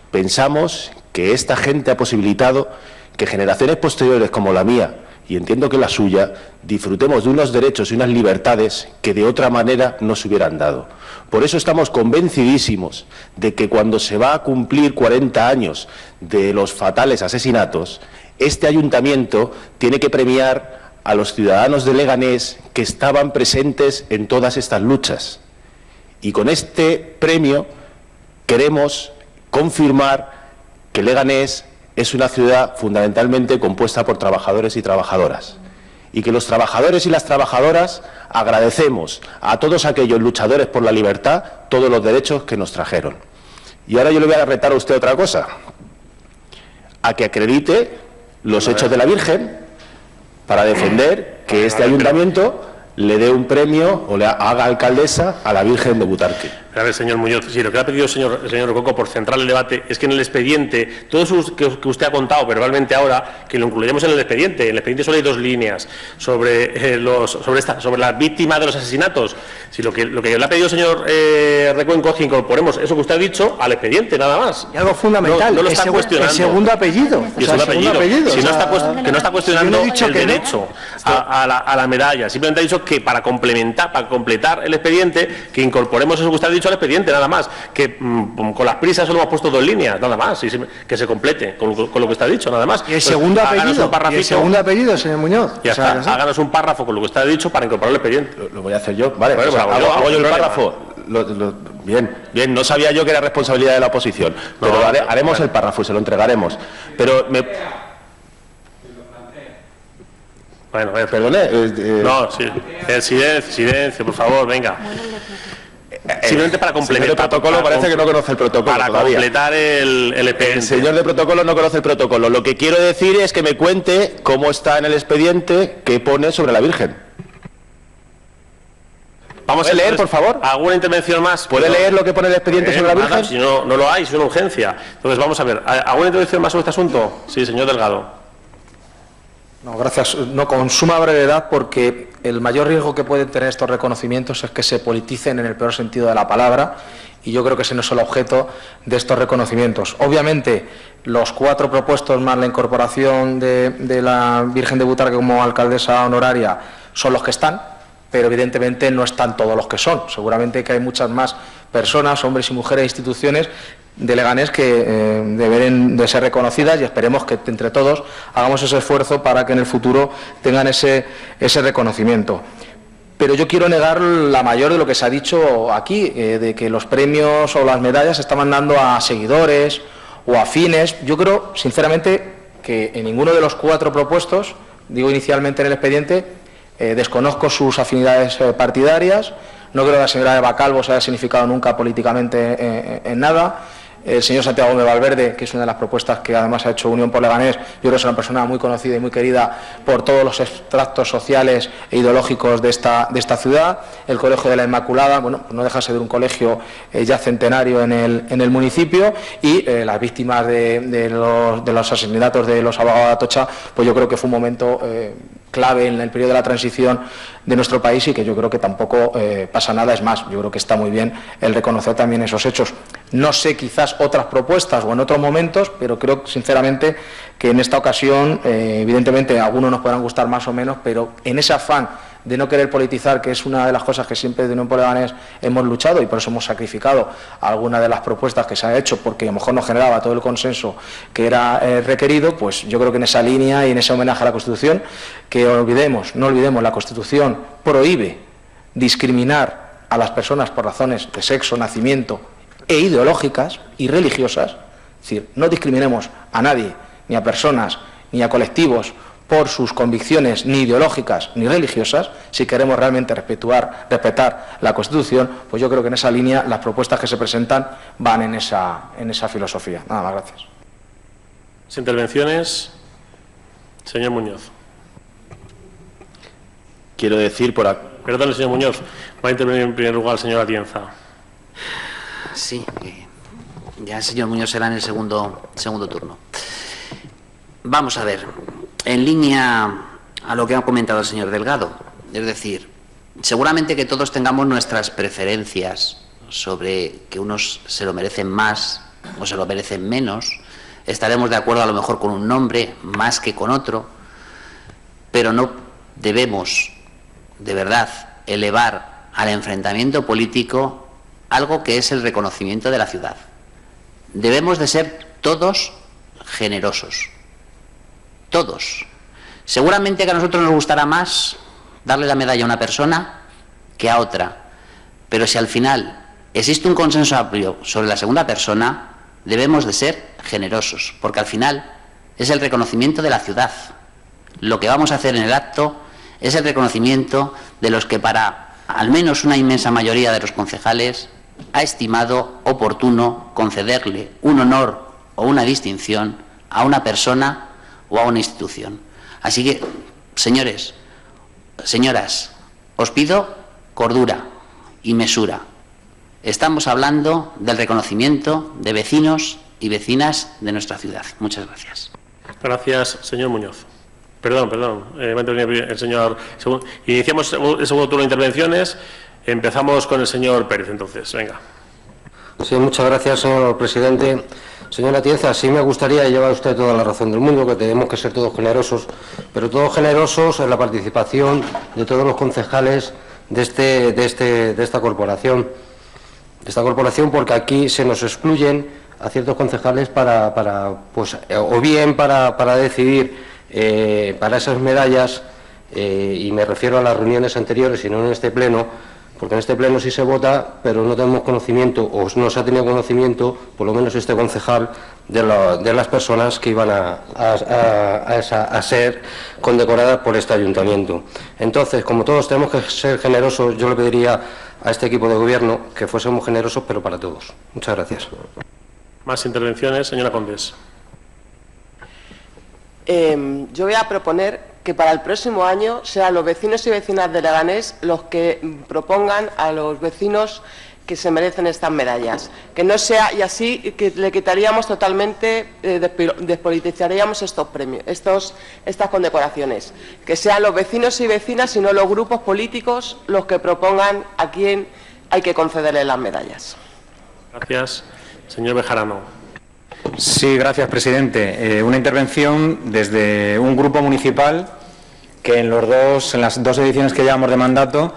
Pensamos que esta gente ha posibilitado que generaciones posteriores como la mía, y entiendo que la suya, disfrutemos de unos derechos y unas libertades que de otra manera no se hubieran dado. Por eso estamos convencidísimos de que cuando se va a cumplir 40 años de los fatales asesinatos, este ayuntamiento tiene que premiar a los ciudadanos de Leganés que estaban presentes en todas estas luchas. Y con este premio queremos confirmar que Leganés es una ciudad fundamentalmente compuesta por trabajadores y trabajadoras, y que los trabajadores y las trabajadoras agradecemos a todos aquellos luchadores por la libertad todos los derechos que nos trajeron. Y ahora yo le voy a retar a usted otra cosa, a que acredite los hechos de la Virgen para defender que este ayuntamiento le dé un premio o le haga alcaldesa a la Virgen de Butarque.
A ver, señor Muñoz, sí, lo que ha pedido el señor Rococo por centrar el debate es que en el expediente, todo eso que usted ha contado verbalmente ahora, que lo incluyamos en el expediente. En el expediente solo hay 2 líneas sobre las víctimas de los asesinatos. Si lo que le ha pedido el señor Recuenco es que incorporemos eso que usted ha dicho al expediente, nada más.
Y algo fundamental,
no lo está cuestionando.
El segundo apellido.
Y el segundo apellido. Si no está cuestionando el derecho a la medalla. Simplemente ha dicho que para completar el expediente, que incorporemos eso que usted ha dicho al expediente, nada más, que con las prisas solo hemos puesto 2 líneas, nada más, y que se complete con lo que está dicho, nada más.
Y el segundo apellido, señor Muñoz.
Ya está, háganos un párrafo con lo que está dicho para incorporar el expediente.
Lo voy a hacer yo, vale, bueno, hago yo el párrafo. Bien, no sabía yo que era responsabilidad de la oposición, pero haremos el párrafo y se lo entregaremos. Pero
Bueno,
perdone.
No, sí. Silencio, por favor, venga. Simplemente para completar.
El protocolo parece que no conoce el protocolo.
Para todavía completar el expediente.
El señor de protocolo no conoce el protocolo. Lo que quiero decir es que me cuente cómo está en el expediente que pone sobre la Virgen.
Vamos a leer, por favor. ¿Alguna intervención más?
¿Puede leer lo que pone el expediente sobre la Virgen?
Si no lo hay, es una urgencia. Entonces vamos a ver. ¿Alguna intervención más sobre este asunto? Sí, señor Delgado.
No, gracias. No, con suma brevedad, porque el mayor riesgo que pueden tener estos reconocimientos es que se politicen en el peor sentido de la palabra, y yo creo que ese no es el objeto de estos reconocimientos. Obviamente, los 4 propuestos más la incorporación de la Virgen de Butarque como alcaldesa honoraria son los que están, pero evidentemente no están todos los que son. Seguramente que hay muchas más personas, hombres y mujeres e instituciones de Leganés que deben de ser reconocidas, y esperemos que entre todos hagamos ese esfuerzo para que en el futuro tengan ese reconocimiento. Pero yo quiero negar la mayor de lo que se ha dicho aquí, de que los premios o las medallas se estaban dando a seguidores o afines. Yo creo, sinceramente, que en ninguno de los 4 propuestos, digo inicialmente en el expediente, desconozco sus afinidades partidarias. No creo que la señora Eva Calvo se haya significado nunca políticamente en nada. El señor Santiago Gómez Valverde, que es una de las propuestas que además ha hecho Unión por Leganés, yo creo que es una persona muy conocida y muy querida por todos los extractos sociales e ideológicos de esta ciudad. El Colegio de la Inmaculada, bueno, pues no deja de ser un colegio ya centenario en el municipio, y las víctimas de los asesinatos de los abogados de Atocha, pues yo creo que fue un momento clave en el periodo de la transición de nuestro país, y que yo creo que tampoco pasa nada. Es más, yo creo que está muy bien el reconocer también esos hechos. No sé, quizás otras propuestas o en otros momentos, pero creo sinceramente que en esta ocasión, evidentemente a algunos nos podrán gustar más o menos, pero en ese afán de no querer politizar, que es una de las cosas que siempre de Unión por Leganés hemos luchado, y por eso hemos sacrificado algunas de las propuestas que se han hecho, porque a lo mejor no generaba todo el consenso que era requerido, pues yo creo que en esa línea y en ese homenaje a la Constitución, que no olvidemos, la Constitución prohíbe discriminar a las personas por razones de sexo, nacimiento e ideológicas y religiosas. Es decir, no discriminemos a nadie, ni a personas, ni a colectivos, por sus convicciones ni ideológicas ni religiosas, si queremos realmente respetar la Constitución, pues yo creo que en esa línea las propuestas que se presentan van en esa filosofía. Nada más, gracias.
Intervenciones. Señor Muñoz.
Quiero decir por aquí.
Perdón, señor Muñoz. Va a intervenir en primer lugar el señor Atienza.
Sí, ya el señor Muñoz será en el segundo turno. Vamos a ver, en línea a lo que ha comentado el señor Delgado, es decir, seguramente que todos tengamos nuestras preferencias sobre que unos se lo merecen más o se lo merecen menos, estaremos de acuerdo a lo mejor con un nombre más que con otro, pero no debemos, de verdad, elevar al enfrentamiento político algo que es el reconocimiento de la ciudad. Debemos de ser todos generosos. Todos. Seguramente que a nosotros nos gustará más darle la medalla a una persona que a otra, pero si al final existe un consenso amplio sobre la segunda persona, debemos de ser generosos, porque al final es el reconocimiento de la ciudad. Lo que vamos a hacer en el acto es el reconocimiento de los que para al menos una inmensa mayoría de los concejales ha estimado oportuno concederle un honor o una distinción a una persona o a una institución. Así que, señores, señoras, os pido cordura y mesura. Estamos hablando del reconocimiento de vecinos y vecinas de nuestra ciudad. Muchas gracias.
Gracias, señor Muñoz. Perdón, va a intervenir el señor. Iniciamos el segundo turno de intervenciones. Empezamos con el señor Pérez, entonces. Venga.
Sí, muchas gracias, señor presidente. Señora Atienza, sí me gustaría, y lleva usted toda la razón del mundo, que tenemos que ser todos generosos, pero todos generosos en la participación de todos los concejales de esta corporación. Porque aquí se nos excluyen a ciertos concejales para decidir para esas medallas, y me refiero a las reuniones anteriores y no en este pleno, porque en este pleno sí se vota, pero no tenemos conocimiento, o no se ha tenido conocimiento, por lo menos este concejal, de las personas que iban a ser condecoradas por este ayuntamiento. Entonces, como todos tenemos que ser generosos, yo le pediría a este equipo de gobierno que fuésemos generosos, pero para todos. Muchas gracias.
Más intervenciones, señora Condés.
Yo voy a proponer que para el próximo año sean los vecinos y vecinas de Leganés los que propongan a los vecinos que se merecen estas medallas. Que no sea, y así que le quitaríamos totalmente, despolitizaríamos estos premios, estas condecoraciones. Que sean los vecinos y vecinas y no los grupos políticos los que propongan a quién hay que concederle las medallas.
Gracias. Señor Bejarano.
Sí, gracias, presidente. Una intervención desde un grupo municipal que en las dos ediciones que llevamos de mandato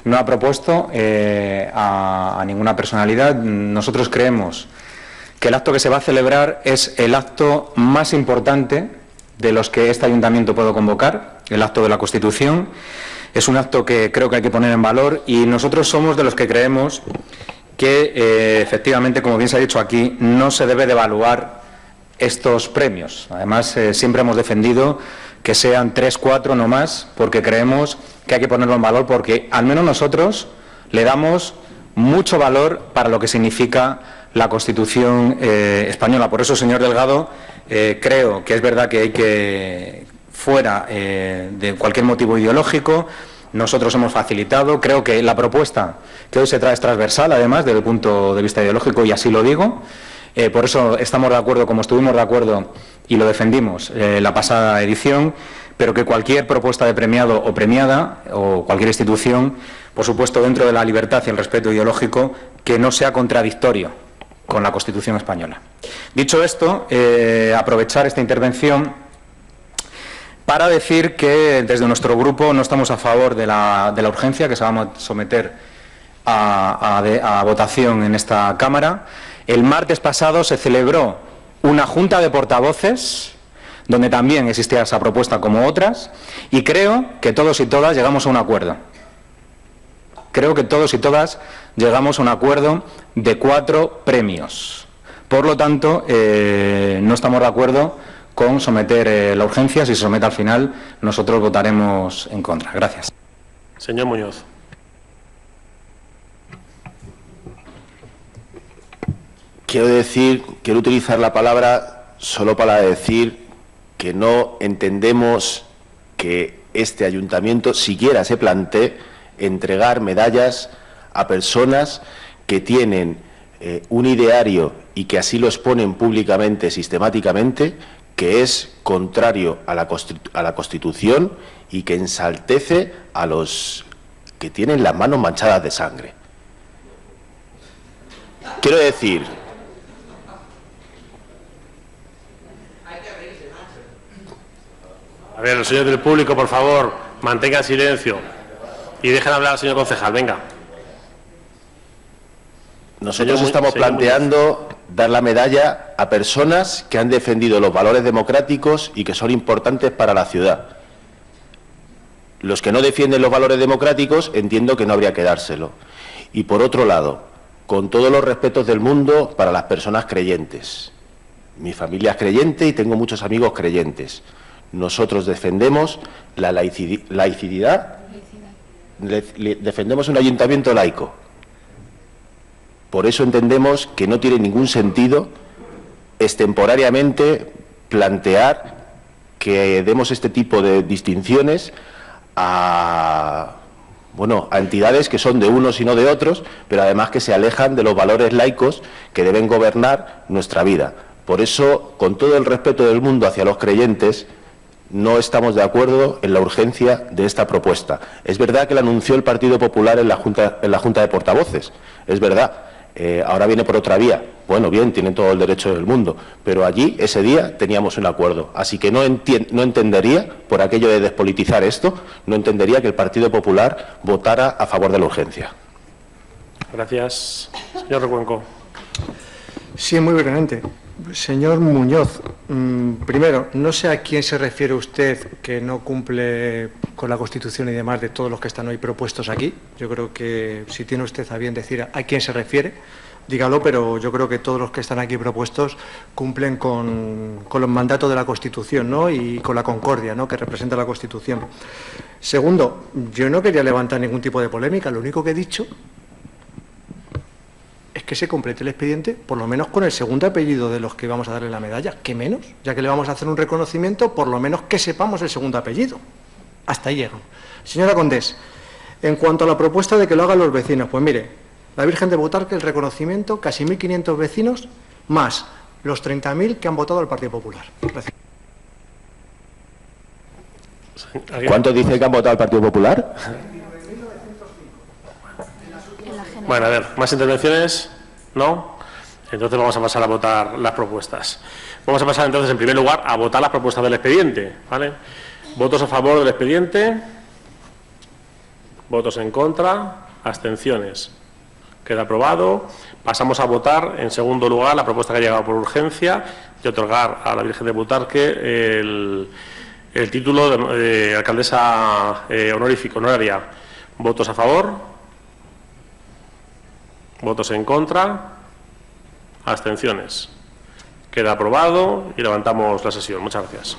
no ha propuesto a ninguna personalidad. Nosotros creemos que el acto que se va a celebrar es el acto más importante de los que este ayuntamiento puede convocar, el acto de la Constitución. Es un acto que creo que hay que poner en valor y nosotros somos de los que creemos que efectivamente, como bien se ha dicho aquí, no se debe devaluar estos premios. Además, siempre hemos defendido que sean 3, 4, no más, porque creemos que hay que ponerlo en valor, porque al menos nosotros le damos mucho valor para lo que significa la Constitución española. Por eso, señor Delgado, creo que es verdad que hay que, fuera de cualquier motivo ideológico, nosotros hemos facilitado. Creo que la propuesta que hoy se trae es transversal, además, desde el punto de vista ideológico, y así lo digo. Por eso estamos de acuerdo, como estuvimos de acuerdo y lo defendimos la pasada edición, pero que cualquier propuesta de premiado o premiada, o cualquier institución, por supuesto, dentro de la libertad y el respeto ideológico, que no sea contradictorio con la Constitución española. Dicho esto, aprovechar esta intervención para decir que desde nuestro grupo no estamos a favor de la urgencia que se va a someter a votación en esta Cámara. El martes pasado se celebró una junta de portavoces donde también existía esa propuesta como otras, y creo que todos y todas llegamos a un acuerdo. Creo que todos y todas llegamos a un acuerdo de 4 premios. Por lo tanto, no estamos de acuerdo con someter la urgencia. Si se somete al final, nosotros votaremos en contra. Gracias.
Señor Muñoz.
Quiero utilizar la palabra solo para decir que no entendemos que este ayuntamiento siquiera se plantee entregar medallas a personas que tienen un ideario y que así lo exponen públicamente, sistemáticamente, que es contrario a la Constitución y que ensaltece a los que tienen las manos manchadas de sangre. Quiero decir,
a ver, los señores del público, por favor, mantengan silencio y dejen hablar al señor concejal. Venga.
nosotros estamos planteando dar la medalla a personas que han defendido los valores democráticos y que son importantes para la ciudad. Los que no defienden los valores democráticos entiendo que no habría que dárselo. Y por otro lado, con todos los respetos del mundo para las personas creyentes. Mi familia es creyente y tengo muchos amigos creyentes. Nosotros defendemos la laicidad, defendemos un ayuntamiento laico. Por eso entendemos que no tiene ningún sentido extemporáneamente plantear que demos este tipo de distinciones a entidades que son de unos y no de otros, pero además que se alejan de los valores laicos que deben gobernar nuestra vida. Por eso, con todo el respeto del mundo hacia los creyentes, no estamos de acuerdo en la urgencia de esta propuesta. Es verdad que la anunció el Partido Popular en la Junta de Portavoces, es verdad. Ahora viene por otra vía. Bueno, bien, tienen todo el derecho del mundo, pero allí, ese día, teníamos un acuerdo. Así que no entendería, por aquello de despolitizar esto, no entendería que el Partido Popular votara a favor de la urgencia.
Gracias. Señor Recuenco.
Sí, muy brevemente. Señor Muñoz, primero, no sé a quién se refiere usted que no cumple con la Constitución y demás de todos los que están hoy propuestos aquí. Yo creo que si tiene usted a bien decir a quién se refiere, dígalo, pero yo creo que todos los que están aquí propuestos cumplen con los mandatos de la Constitución, ¿no? Y con la concordia, ¿no?, que representa la Constitución. Segundo, yo no quería levantar ningún tipo de polémica, lo único que he dicho es que se complete el expediente, por lo menos con el segundo apellido de los que vamos a darle la medalla, que menos, ya que le vamos a hacer un reconocimiento, por lo menos que sepamos el segundo apellido. Hasta ahí llego. Señora Condés, en cuanto a la propuesta de que lo hagan los vecinos, pues mire, la Virgen de Butarque, el reconocimiento, casi 1.500 vecinos, más los 30.000 que han votado al Partido Popular. Gracias.
¿Cuántos dice que han votado al Partido Popular?
Bueno, a ver, ¿más intervenciones? ¿No? Entonces vamos a pasar a votar las propuestas. Vamos a pasar entonces, en primer lugar, a votar las propuestas del expediente, ¿vale? ¿Votos a favor del expediente? ¿Votos en contra? ¿Abstenciones? Queda aprobado. Pasamos a votar, en segundo lugar, la propuesta que ha llegado por urgencia de otorgar a la Virgen de Butarque el título de alcaldesa honoraria. ¿Votos a favor? ¿Votos en contra? ¿Abstenciones? Queda aprobado y levantamos la sesión. Muchas gracias.